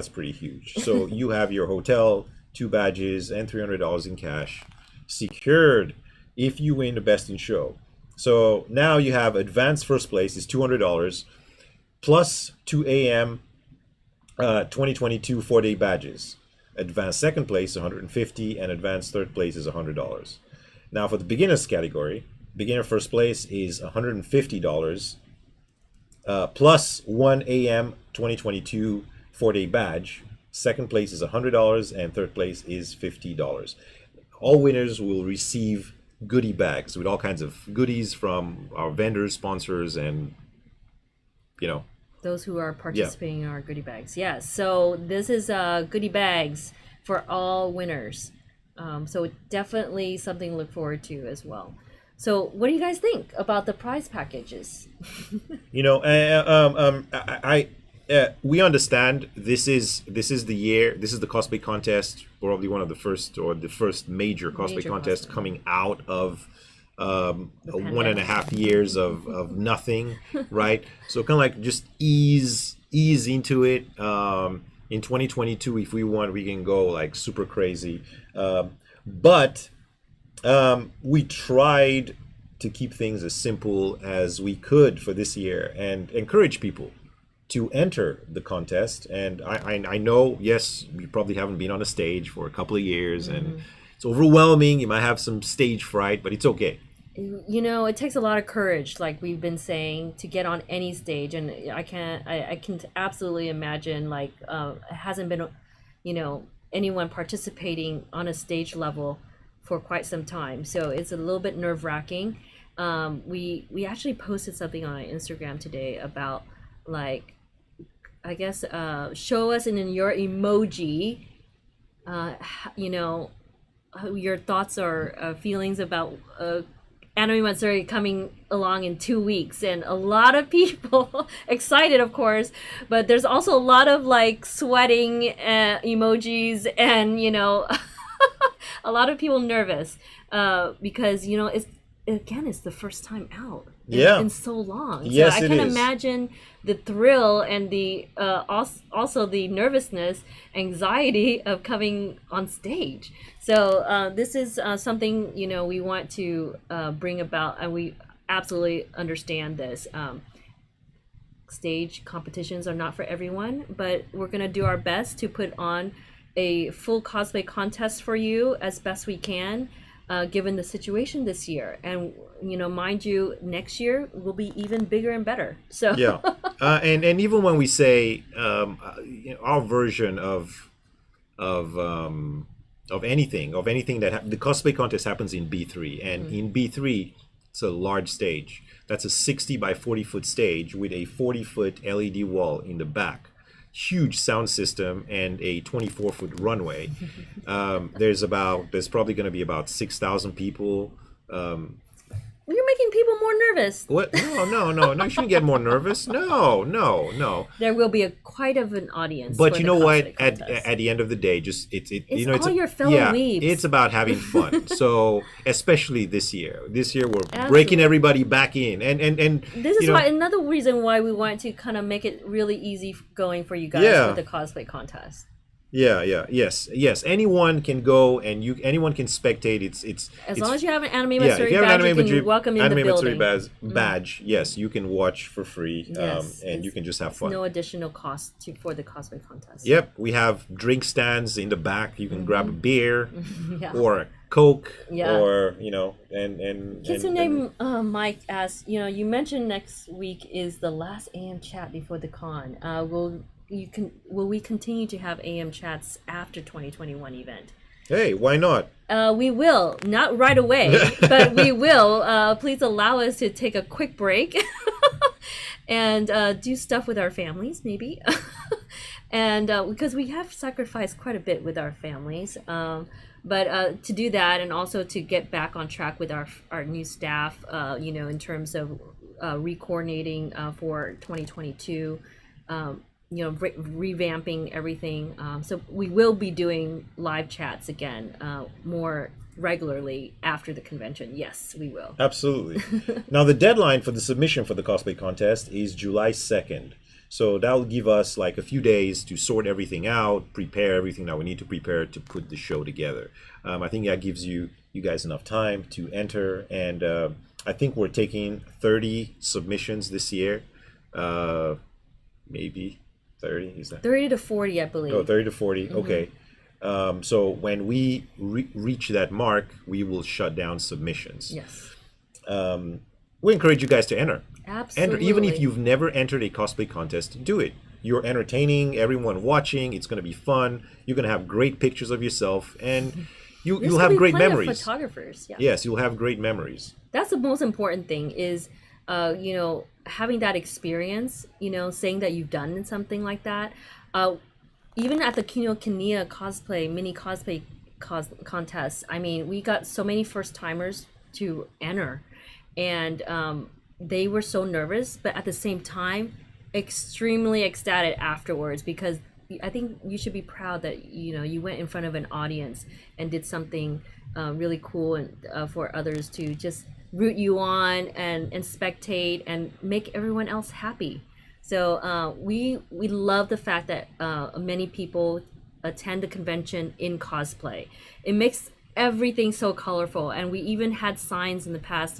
pretty huge. So you have your hotel, 2 badges, and $300 in cash secured if you win the best in show. So now you have advanced first place is $200 plus 2 a.m. 2022 4-day badges. Advanced second place $150, and advanced third place is $100. Now for the beginners category, beginner first place is $150 plus 1 a.m. 2022 4-day badge. Second place is $100, and third place is $50. All winners will receive goodie bags with all kinds of goodies from our vendors, sponsors, and Those who are participating in our goodie bags. Yes. So this is goodie bags for all winners. So definitely something to look forward to as well. So what do you guys think about the prize packages? We understand this is the year. This is the cosplay contest, probably one of the first or the first major cosplay contest coming out of 1.5 years of nothing, right? So kind of like just ease into it. In 2022, if we want, we can go like super crazy. But we tried to keep things as simple as we could for this year and encourage people to enter the contest. And I know, yes, you probably haven't been on a stage for a couple of years, and it's overwhelming. You might have some stage fright, but it's okay. It takes a lot of courage, like we've been saying, to get on any stage, and I can absolutely imagine, like, it hasn't been, anyone participating on a stage level for quite some time, so it's a little bit nerve-wracking. We actually posted something on Instagram today about, like, I guess, show us in your emoji, your thoughts or feelings about Anime Matsuri coming along in 2 weeks, and a lot of people excited, of course, but there's also a lot of like sweating emojis, and a lot of people nervous because it's the first time out in so long. Yes, so I it can is. imagine the thrill and the also the nervousness, anxiety of coming on stage. So this is something we want to bring about, and we absolutely understand this. Stage competitions are not for everyone, but we're gonna do our best to put on a full cosplay contest for you as best we can, given the situation this year. And mind you, next year will be even bigger and better. So and even when we say our version of anything that the cosplay contest happens in B3, and in B3 it's a large stage. That's a 60 by 40 foot stage with a 40-foot LED wall in the back, huge sound system, and a 24-foot runway. There's probably going to be about 6,000 people You're making people more nervous. What? No. You shouldn't get more nervous. No. There will be quite of an audience. But for you the know what? cosplay At contest. the end of the day, just it's It's all your fellow weebs. it's about having fun. So especially this year. This year we're Absolutely. breaking everybody back in, and This is you know, why another reason why we want to kind of make it really easy going for you guys Yeah. with the cosplay contest. yes. Anyone can go, and anyone can spectate. As long as you have an anime if Matsuri you have an badge, you anime can Matsuri, welcome in the anime Matsuri building. badge, yes, you can watch for free, Yes, and you can just have fun. No additional cost for the cosplay contest. Yep, we have drink stands in the back. You can grab a beer Yeah. or a Coke, Yeah. or and Kitsune Mike asks, you mentioned next week is the last AM chat before the con. Will we continue to have AM chats after 2021 event? hey, why not? We will, not right away, but we will. Please allow us to take a quick break and do stuff with our families, maybe. And because we have sacrificed quite a bit with our families. But to do that, and also to get back on track with our new staff, in terms of re-coordinating for 2022, revamping everything. So we will be doing live chats again more regularly after the convention. Yes, we will. Absolutely. Now the deadline for the submission for the cosplay contest is July 2nd. So that'll give us like a few days to sort everything out, prepare everything that we need to prepare to put the show together. I think that gives you guys enough time to enter, and I think we're taking 30 submissions this year. Maybe 30, is that? 30 to 40, I believe. Oh, 30 to 40, okay. So when we reach that mark, we will shut down submissions. Yes. We encourage you guys to enter. Absolutely. Enter, even if you've never entered a cosplay contest, do it. You're entertaining everyone watching. It's going to be fun. You're going to have great pictures of yourself, and you'll have great memories. Photographers, yeah. Yes, you'll have great memories. That's the most important thing is, having that experience, saying that you've done something like that. Even at the Kinokuniya mini cosplay contest, I mean, we got so many first timers to enter, and they were so nervous, but at the same time, extremely ecstatic afterwards, because I think you should be proud that you went in front of an audience and did something really cool, and for others to just root you on and spectate and make everyone else happy. So we love the fact that many people attend the convention in cosplay. It makes everything so colorful, and we even had signs in the past,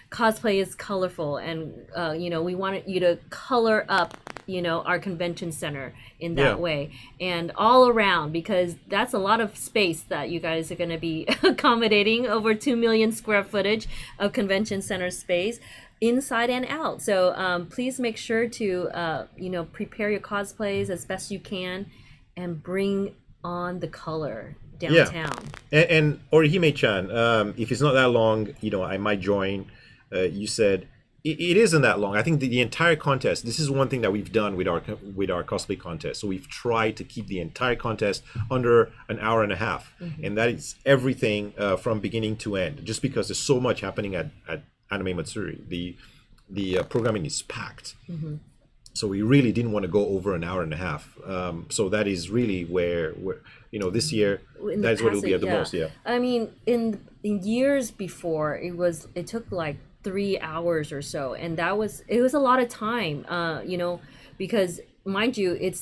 cosplay is colorful, and we wanted you to color up our convention center in that way, and all around, because that's a lot of space that you guys are going to be accommodating, over 2 million square footage of convention center space inside and out. So please make sure to prepare your cosplays as best you can and bring on the color downtown. And Orihime-chan, if it's not that long, I might join. You said it isn't that long. I think the entire contest, this is one thing that we've done with our cosplay contest. So we've tried to keep the entire contest under an hour and a half, and that is everything from beginning to end. Just because there's so much happening at Anime Matsuri, the programming is packed. So we really didn't want to go over an hour and a half. So that is really where this year, that is what it'll be at the most. Yeah. I mean, in years before, it took like 3 hours or so, and it was a lot of time. Because mind you, it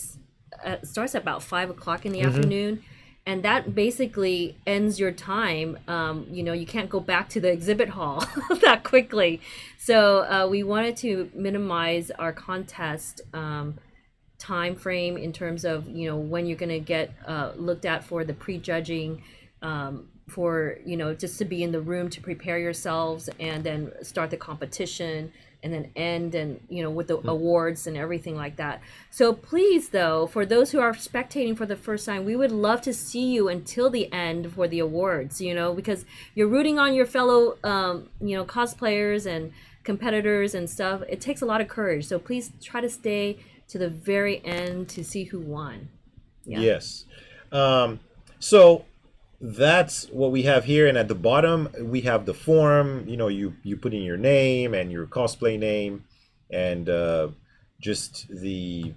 starts at about 5 o'clock in the afternoon. And that basically ends your time. You can't go back to the exhibit hall that quickly. So we wanted to minimize our contest time frame in terms of when you're going to get looked at for the prejudging, for just to be in the room to prepare yourselves, and then start the competition, and then end, and with the awards and everything like that. So please, though, for those who are spectating for the first time, we would love to see you until the end for the awards, because you're rooting on your fellow cosplayers and competitors and stuff. It takes a lot of courage, so please try to stay to the very end to see who won. Yes. So that's what we have here, and at the bottom we have the form. You know, you put in your name and your cosplay name, and just the,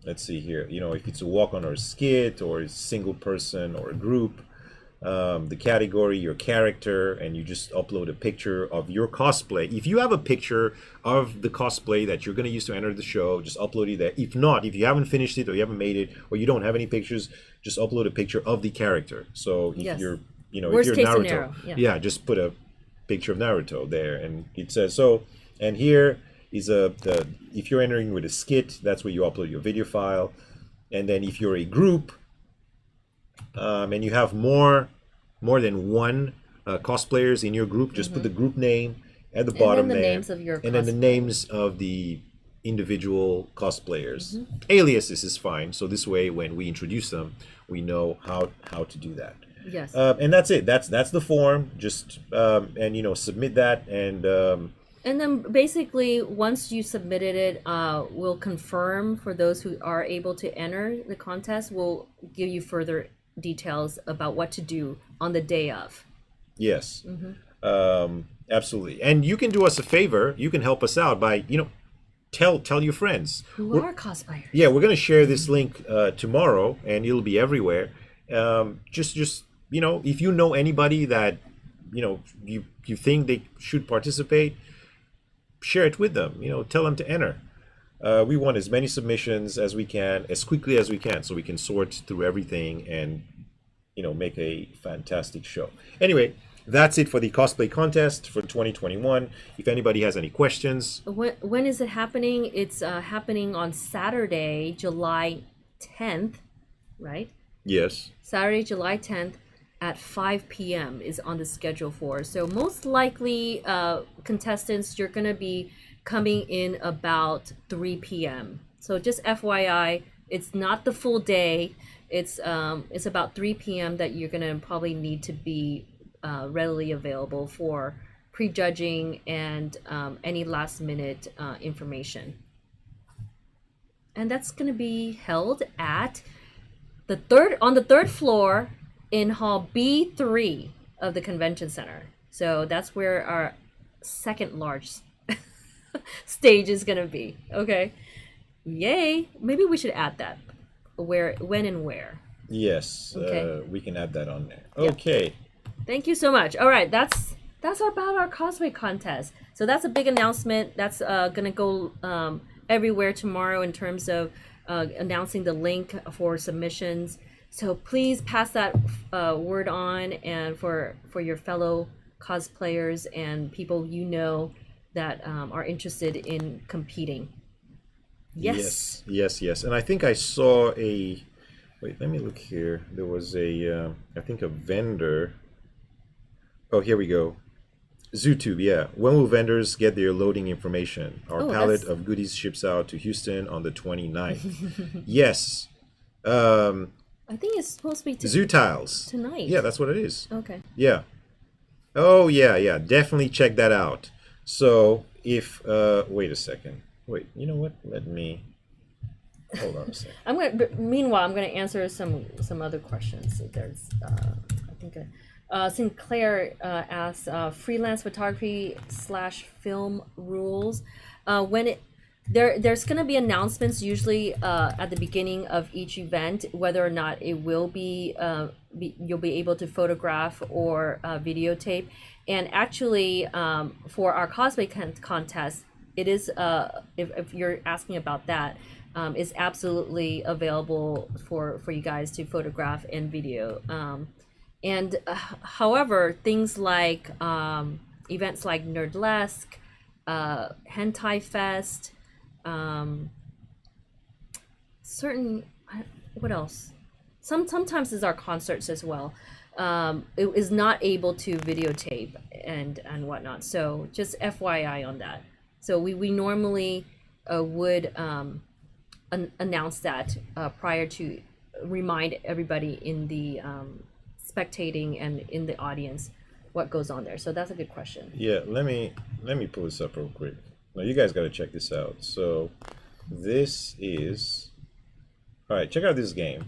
let's see here, you know, if it's a walk-on or a skit or a single person or a group, the category, your character, and you just upload a picture of your cosplay. If you have a picture of the cosplay that you're going to use to enter the show, just upload it there. If not, if you haven't finished it or you haven't made it or you don't have any pictures, just upload a picture of the character. So if Yes. you're, you know, Worst if you're case Naruto, scenario, yeah. yeah, just put a picture of Naruto there, and it says so. And here is if you're entering with a skit, that's where you upload your video file. And then if you're a group, and you have more than one cosplayers in your group, just put the group name at the bottom then the there, names of your and then the cosplayers. names of the individual cosplayers. Aliases is fine, so this way when we introduce them, we know how to do that. Yes. And that's it. That's the form. Just and you know, submit that, And then basically, once you submitted it, we'll confirm for those who are able to enter the contest. We'll give you further details about what to do on the day of. yes, absolutely. And you can do us a favor. You can help us out by, you know, tell your friends. Who are cosplayers? Yeah, we're going to share this link tomorrow, and it'll be everywhere. Just you know, if you know anybody that, you know, you think they should participate, share it with them. You know, tell them to enter. We want as many submissions as we can, as quickly as we can, so we can sort through everything and, you know, make a fantastic show. Anyway, that's it for the cosplay contest for 2021. If anybody has any questions, When is it happening? It's happening on Saturday, July 10th, right? yes. Saturday, July 10th at 5 p.m. is on the schedule for. So most likely, contestants, you're going to be coming in about 3 p.m. So just FYI, it's not the full day. It's about 3 p.m. that you're going to probably need to be readily available for prejudging and any last minute information. And that's going to be held at on the third floor in Hall B3 of the Convention Center. So that's where our second large stage is going to be. Okay. Yay. Maybe we should add that. Where, when, and where. Yes. Okay. We can add that on there. Yeah. Okay. Thank you so much. All right, that's about our cosplay contest. So that's a big announcement. That's gonna go everywhere tomorrow in terms of announcing the link for submissions. So please pass that word on, and for your fellow cosplayers and people you know that are interested in competing. Yes. Yes. And I think I saw a. Wait, let me look here. There was I think a vendor. Oh, here we go. ZooTube, yeah. When will vendors get their loading information? Our pallet of goodies ships out to Houston on the 29th. Yes. I think it's supposed to be Zoo Tiles. tonight. Yeah, that's what it is. Okay. Yeah. Oh, yeah. Definitely check that out. So, if, wait a second. Wait, you know what? Let me, hold on a second. Meanwhile, I'm gonna answer some other questions. There's, I think, Sinclair asks, freelance photography / film rules. There's gonna be announcements usually at the beginning of each event whether or not it will be, you'll be able to photograph or videotape. And actually, for our cosplay contest, it is if you're asking about that, is absolutely available for you guys to photograph and video. And however, things like events like Nerdlesque, Hentai Fest, certain, what else? Sometimes is our concerts as well. It is not able to videotape and whatnot. So just FYI on that. So we normally would announce that prior to remind everybody in the spectating and in the audience what goes on there. So that's a good question. Yeah, let me pull this up real quick. Now you guys got to check this out. So this is, all right, check out this game.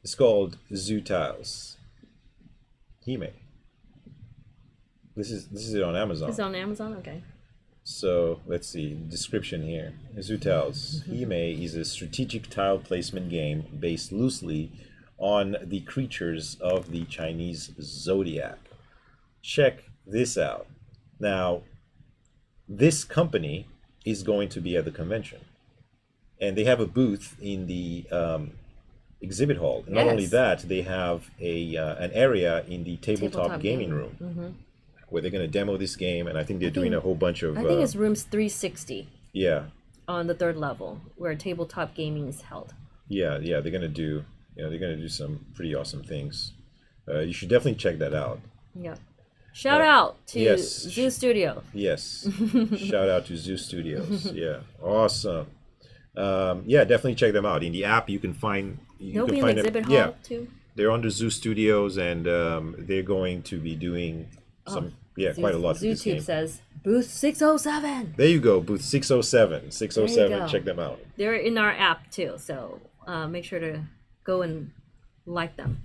It's called Zoo Tiles. Hime. This is it on Amazon. It's on Amazon. Okay. So let's see description here. Zoo tells Hime is a strategic tile placement game based loosely on the creatures of the Chinese zodiac. Check this out. Now, this company is going to be at the convention, and they have a booth in the exhibit hall. Not only Yes. that, they have a an area in the tabletop gaming room Mm-hmm. where they're going to demo this game, and I think they're doing a whole bunch of I think it's rooms 360 yeah, on the third level where tabletop gaming is held. yeah. They're going to do they're going to do some pretty awesome things. You should definitely check that out. Yeah. Shout out to yes. Zoo Studio. Yes, shout out to Zoo Studios. Yeah, awesome. Yeah, definitely check them out. In the app, you can find They'll can be in find the them. exhibit hall Yeah, too. they're under Zoo Studios, and they're going to be doing some quite a lot for this ZooTube game. says booth 607. There you go, booth 607. 607. go. Check them out. They're in our app too, so make sure to go and like them.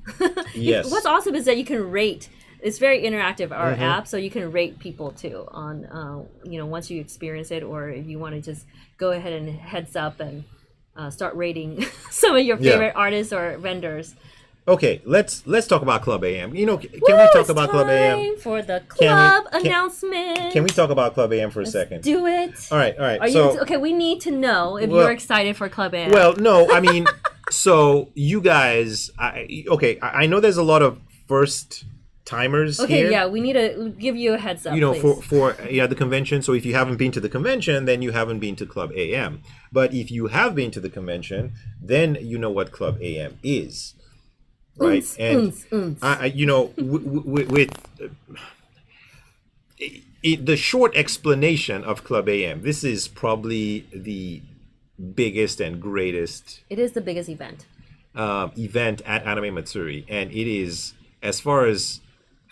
Yes. What's awesome is that you can rate. It's very interactive, our Mm-hmm. app, so you can rate people too on once you experience it, or if you want to just go ahead and heads up and start rating some of your Yeah. favorite artists or vendors. Okay, let's talk about Club AM. Can Woo, we talk it's about Club AM? time for the Can we- club can- announcement. Can we talk about Club AM for a second? do it? All right. Are So, you okay? We need to know if Well- you're excited for Club AM. well, no, I mean, so you guys, I know there's a lot of first timers okay, here. yeah, we need to give you a heads up. please. For the convention. So if you haven't been to the convention, then you haven't been to Club AM. But if you have been to the convention, then you know what Club AM is, right? Unz, And unz, unz. with the short explanation of Club AM, this is probably the biggest and greatest It is the biggest event. event at Anime Matsuri, and it is, as far as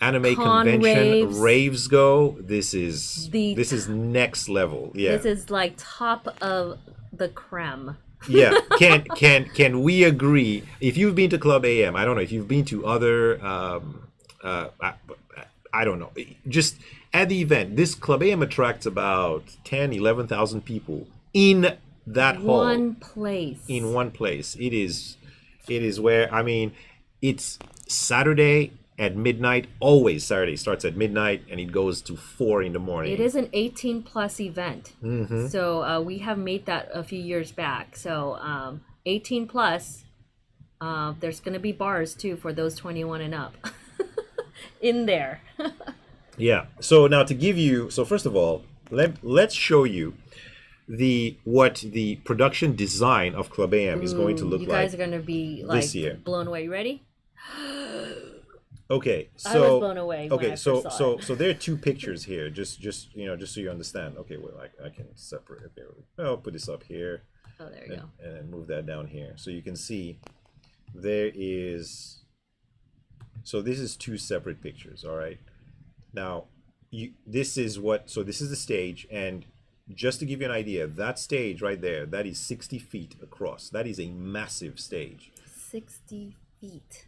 anime Con convention raves. go, this is The next level. Yeah, This is like top of the creme. yeah. Can we agree? If you've been to Club AM, I don't know if you've been to other. I don't know. Just at the event, this Club AM attracts about 11,000 people in that hall. One place. In one place. It is where, I mean, it's Saturday at midnight. Always Saturday starts at midnight and it goes to 4 in the morning. It is an 18 plus event. Mm-hmm. So we have made that a few years back. So 18 plus, there's going to be bars too for those 21 and up in there. Yeah. So now to give you, so first of all, let's show you what the production design of Club AM is going to look You like guys are going to be like this year. blown away. You ready? Okay, I so was blown away when I okay, first so saw so it. so there are two pictures here, just so you understand. Okay, well, I can separate. Okay, I'll put this up here Oh, there you go. and then move that down here, so you can see there is. So this is two separate pictures. All right, now this is the stage, and just to give you an idea, that stage right there, that is 60 feet across. That is a massive stage. 60 feet.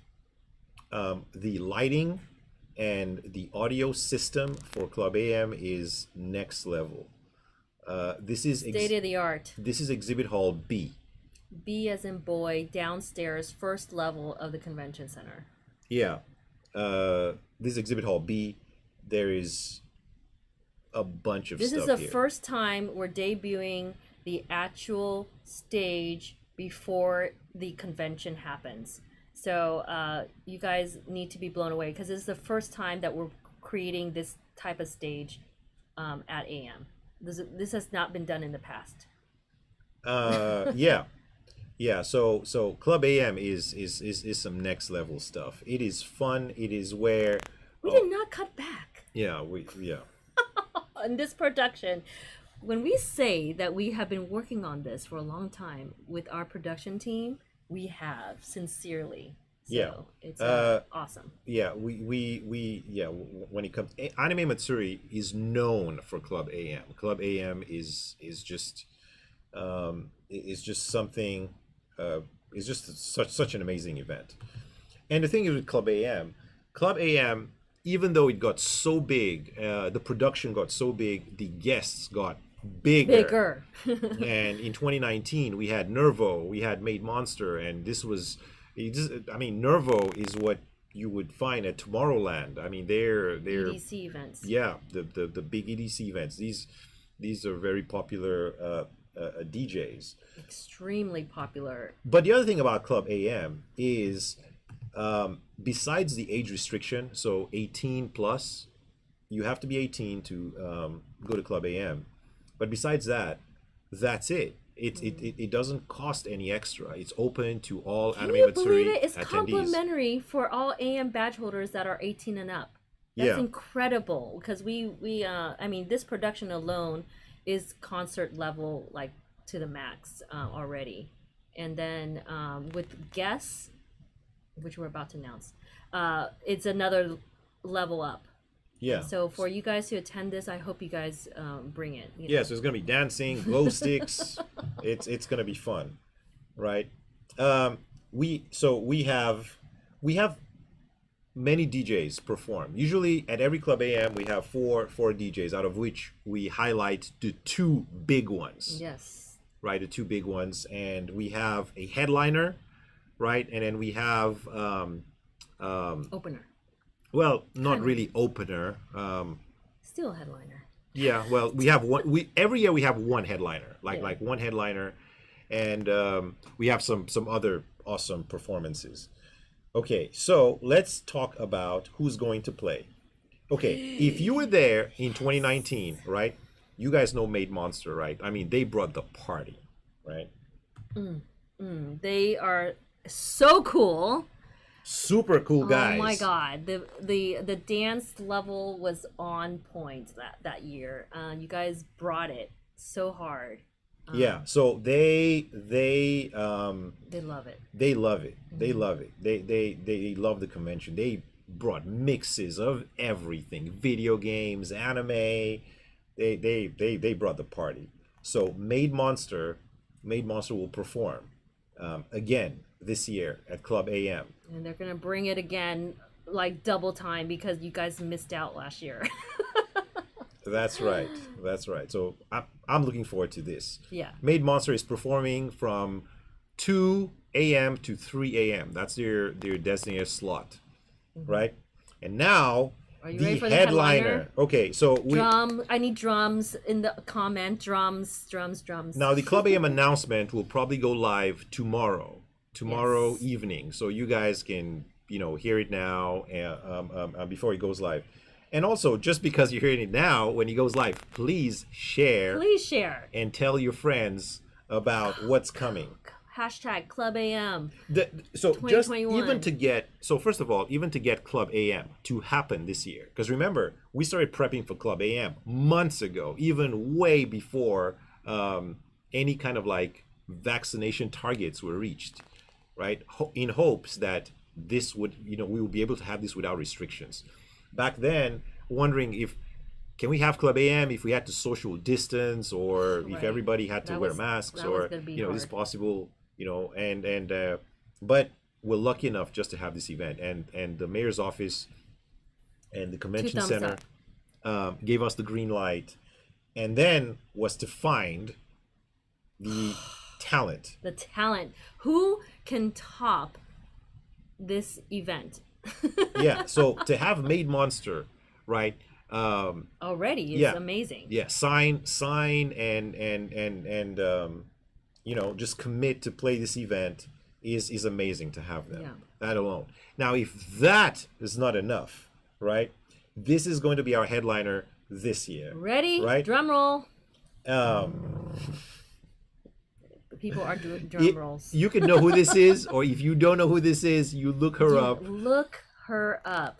The lighting and the audio system for Club AM is next level. This is State of the art. this is Exhibit Hall B. B as in boy, downstairs, first level of the convention center. Yeah, this is Exhibit Hall B. There is a bunch of This stuff is the here. first time we're debuting the actual stage before the convention happens. So you guys need to be blown away because this is the first time that we're creating this type of stage at AM. This has not been done in the past. Yeah. So Club AM is some next level stuff. It is fun. It is where We did not cut back yeah on this production. When we say that we have been working on this for a long time with our production team, we have sincerely. So Yeah. it's awesome. Yeah, when it comes, Anime Matsuri is known for Club AM. Club AM is just something. It's just such an amazing event. And the thing is with Club AM, Club AM, even though it got so big, the production got so big, the guests got bigger. Bigger. And in 2019, we had Nervo, we had Made Monster, and I mean, Nervo is what you would find at Tomorrowland. I mean, they're EDC events. yeah, the big EDC events. These are very popular DJs. Extremely popular. But the other thing about Club AM is, besides the age restriction, so 18 plus, you have to be 18 to go to Club AM. But besides that, that's it. It doesn't cost any extra. It's open to all Can Anime you Matsuri believe it? It's attendees. complimentary for all AM badge holders that are 18 and up. That's Yeah. incredible because I mean, this production alone is concert level, like to the max already. And then with guests, which we're about to announce, it's another level up. Yeah. So for you guys to attend this, I hope you guys bring it. You know? Yeah, so there's gonna be dancing, glow sticks. It's gonna be fun, right? We have many DJs perform. Usually at every Club AM we have four DJs, out of which we highlight the two big ones. Yes. Right, the two big ones, and we have a headliner, right, and then we have Opener. well, not Kind of. really opener. Still a headliner. Yeah, well, we have one. Every year we have one headliner, Yeah. like one headliner, and we have some other awesome performances. Okay, so let's talk about who's going to play. Okay, if you were there in 2019, right? You guys know Made Monster, right? I mean, they brought the party, right? They are so cool. Super cool guys. Oh my god, the dance level was on point that year. You guys brought it so hard. Yeah, so they love it. They love it. They love it. They love the convention. They brought mixes of everything: video games, anime. They brought the party. So Made Monster will perform again this year at Club AM. And they're gonna bring it again, like double time, because you guys missed out last year. That's right. That's right. So I'm looking forward to this. Yeah. Made Monster is performing from 2 a.m. to 3 a.m. That's their designated slot, right? And now Are you the ready for the headliner. headliner? Okay, so I need drums in the comment. Drums. now the Club AM announcement will probably go live tomorrow Yes. evening, so you guys can hear it now before it goes live. And also, just because you're hearing it now, when it goes live, please share and tell your friends about what's coming. Hashtag Club AM. So just 2021. first of all, even to get Club AM to happen this year, because remember, we started prepping for Club AM months ago, even way before any kind of like vaccination targets were reached, right? In hopes that this would, we would be able to have this without restrictions. Back then, wondering if can we have Club AM if we had to social distance, or if Right. everybody had to That wear was- masks, that was or gonna be is hard. possible, but we're lucky enough just to have this event, and the mayor's office and the convention thumbs center gave us the green light, and then was to find the talent. The talent. Who can top this event? Yeah, so to have Made Monster, right? Already is Yeah. amazing. Yeah, sign and just commit to play this event is amazing to have them. Yeah. That alone. Now, if that is not enough, right? This is going to be our headliner this year. Ready? Right? Drum roll. Um, People are doing drum rolls. you can know who this is, or if you don't know who this is, you look her up. Look her up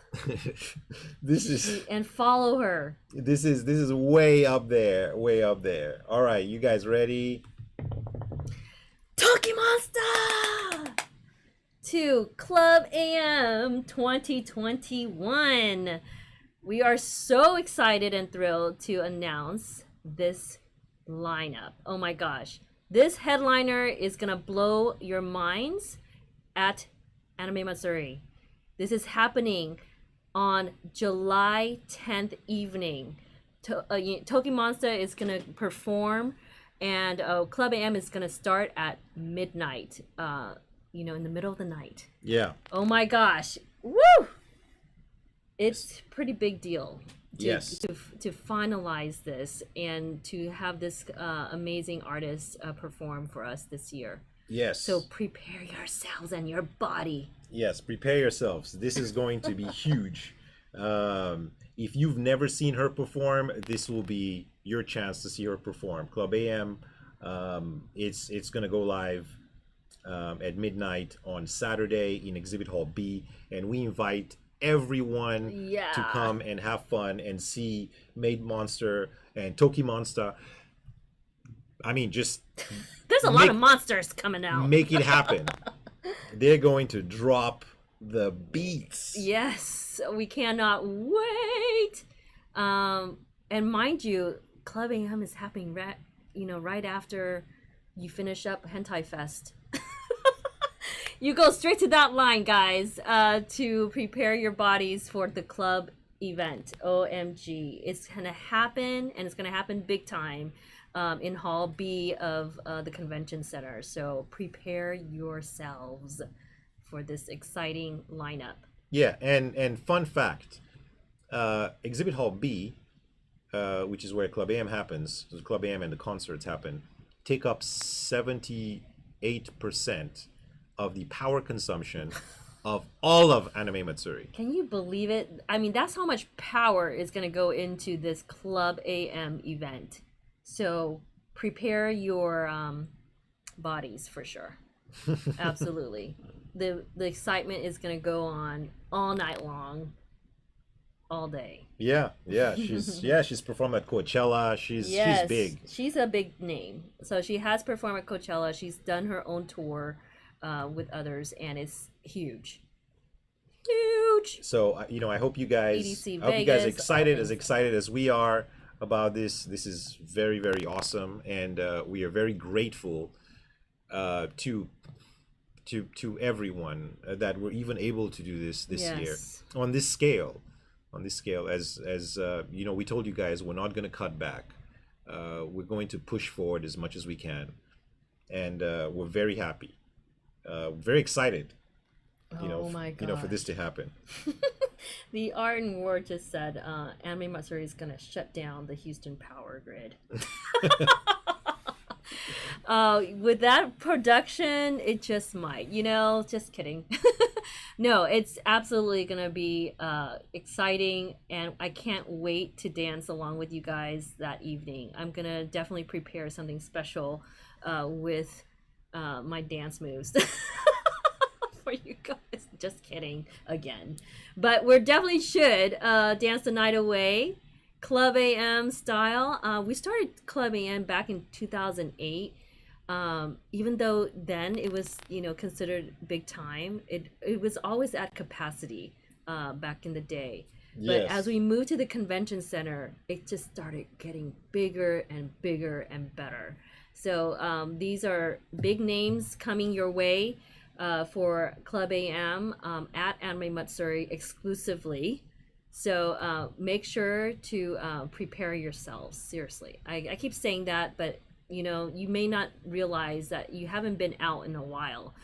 This is and follow her. this is way up there, way up there. All right, you guys ready? Toki Monster to Club AM 2021. We are so excited and thrilled to announce this lineup. Oh my gosh. This headliner is going to blow your minds at Anime Matsuri. This is happening on July 10th evening. Toki Monster is gonna perform, and Club AM is gonna start at midnight. In the middle of the night. Yeah. Oh my gosh! Woo! It's a pretty big deal. Yes. To finalize this and to have this amazing artist perform for us this year. Yes. So prepare yourselves and your body. Yes, prepare yourselves. This is going to be huge. If you've never seen her perform, this will be your chance to see her perform. Club AM, it's going to go live at midnight on Saturday in Exhibit Hall B, and we invite everyone to come and have fun and see Maid Monster and Toki Monster. I mean, just there's a lot of monsters coming out. Make it happen. They're going to drop the beats. Yes, we cannot wait. And mind you, Club AM is happening right after you finish up Hentai Fest. You go straight to that line, guys, to prepare your bodies for the club event. OMG. It's going to happen, and it's going to happen big time in Hall B of the convention center. So prepare yourselves for this exciting lineup. Yeah, and fun fact, Exhibit Hall B, which is where Club AM happens, so Club AM and the concerts happen, take up 78% of the power consumption of all of Anime Matsuri. Can you believe it? I mean, that's how much power is going to go into this Club AM event. So prepare your bodies for sure. Absolutely. The excitement is going to go on all night long, all day. Yeah. She's performed at Coachella. She's big. She's a big name. So she has performed at Coachella. She's done her own tour with others, and it's huge. So I hope you guys EDC are Vegas, excited as we are about this. This is very, very awesome, and we are very grateful to everyone that we're even able to do this year on this scale. As we told you guys, we're not going to cut back. We're going to push forward as much as we can, and we're very happy, very excited. My God. For this to happen. The Art and War just said Anime Matsuri is going to shut down the Houston power grid. With that production, it just might, just kidding. No, it's absolutely going to be exciting, and I can't wait to dance along with you guys that evening. I'm going to definitely prepare something special with my dance moves. For you guys. Just kidding again. But we definitely should dance the night away. Club AM style. We started Club AM back in 2008. Even though then it was, considered big time, it was always at capacity back in the day. But as we moved to the convention center, it just started getting bigger and bigger and better. So these are big names coming your way. For Club AM at Anime Matsuri exclusively. So make sure to prepare yourselves. Seriously. I keep saying that, but you may not realize that you haven't been out in a while.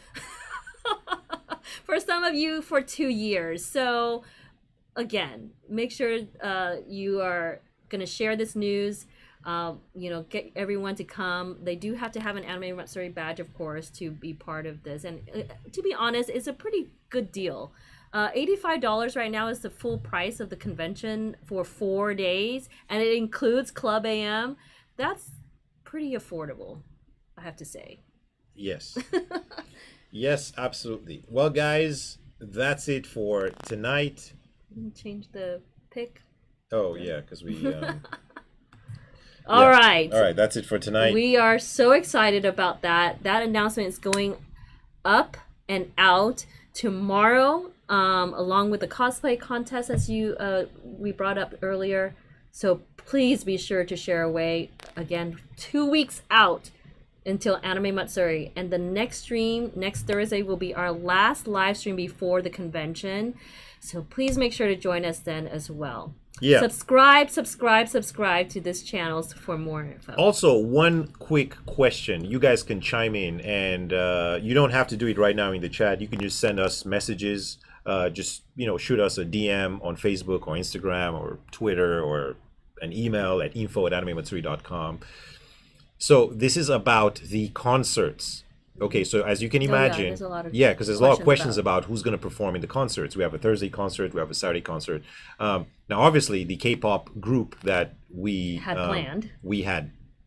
For some of you, for 2 years. So again, make sure you are going to share this news. Get everyone to come. They do have to have an Anime Matsuri badge, of course, to be part of this. And to be honest, it's a pretty good deal. $85 right now is the full price of the convention for 4 days, and it includes Club AM. That's pretty affordable, I have to say. Yes. Yes, absolutely. Well, guys, that's it for tonight. Change the pick. Oh, yeah, because we... All right, that's it for tonight. We are so excited about that. That announcement is going up and out tomorrow, along with the cosplay contest, as we brought up earlier. So please be sure to share away. Again, 2 weeks out until Anime Matsuri, and the next stream next Thursday will be our last live stream before the convention. So please make sure to join us then as well. Yeah. Subscribe to this channel for more info. Also, one quick question. You guys can chime in, and you don't have to do it right now in the chat. You can just send us messages. Just, shoot us a DM on Facebook or Instagram or Twitter, or an email at info@animematsuri.com. So this is about the concerts. Okay, so as you can imagine, there's a lot of because there's a lot of questions about about who's going to perform in the concerts. We have a Thursday concert, we have a Saturday concert. Now, obviously, the K-pop group that we had planned,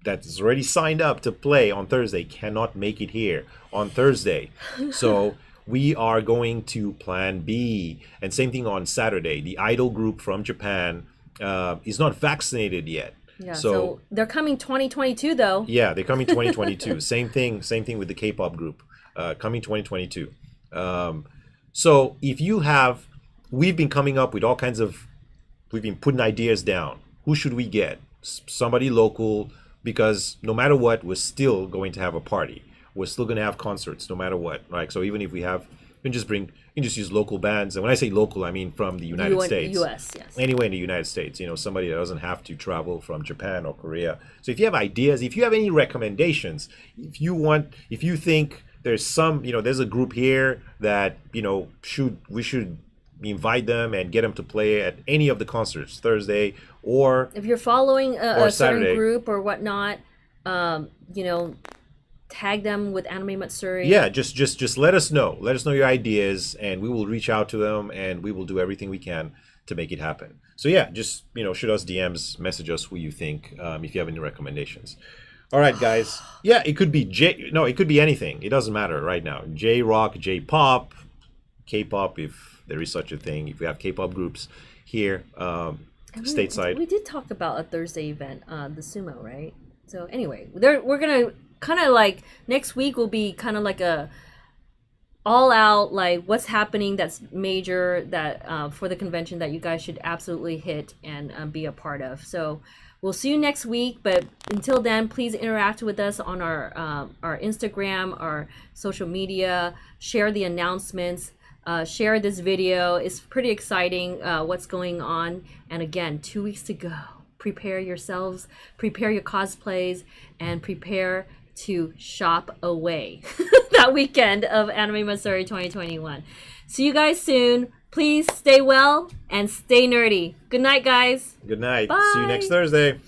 that's already signed up to play on Thursday cannot make it here on Thursday. So we are going to Plan B, and same thing on Saturday. The idol group from Japan is not vaccinated yet. Yeah, so they're coming 2022 though. Yeah, they're coming 2022. Same thing with the K-pop group, coming 2022. So if you have, we've been coming up with all kinds of, we've been putting ideas down. Who should we get? Somebody local, because no matter what, we're still going to have a party. We're still going to have concerts, no matter what, right? So even if we have, you can just use local bands. And when I say local, I mean from the United States. U.S., yes. Anywhere in the United States, somebody that doesn't have to travel from Japan or Korea. So if you have ideas, if you have any recommendations, if you think there's there's a group here that, we should invite them and get them to play at any of the concerts, Thursday, or if you're following a certain Saturday group or whatnot, tag them with Anime Matsuri. Yeah, just let us know. Let us know your ideas, and we will reach out to them, and we will do everything we can to make it happen. So yeah, just shoot us DMs, message us who you think, if you have any recommendations. All right, guys. Yeah, it could be it could be anything. It doesn't matter right now. J-rock, J-pop, K-pop, if there is such a thing. If we have K-pop groups here, stateside. We did talk about a Thursday event, the sumo, right? So anyway, we're gonna kind of like next week will be kind of like a all out, like what's happening that's major that for the convention that you guys should absolutely hit and be a part of. So we'll see you next week, but until then, please interact with us on our Instagram, our social media, share the announcements, share this video. It's pretty exciting what's going on. And again, 2 weeks to go. Prepare yourselves, prepare your cosplays, and prepare to shop away that weekend of Anime Matsuri 2021. See you guys soon. Please stay well and stay nerdy. Good night, guys. Good night. Bye. See you next Thursday.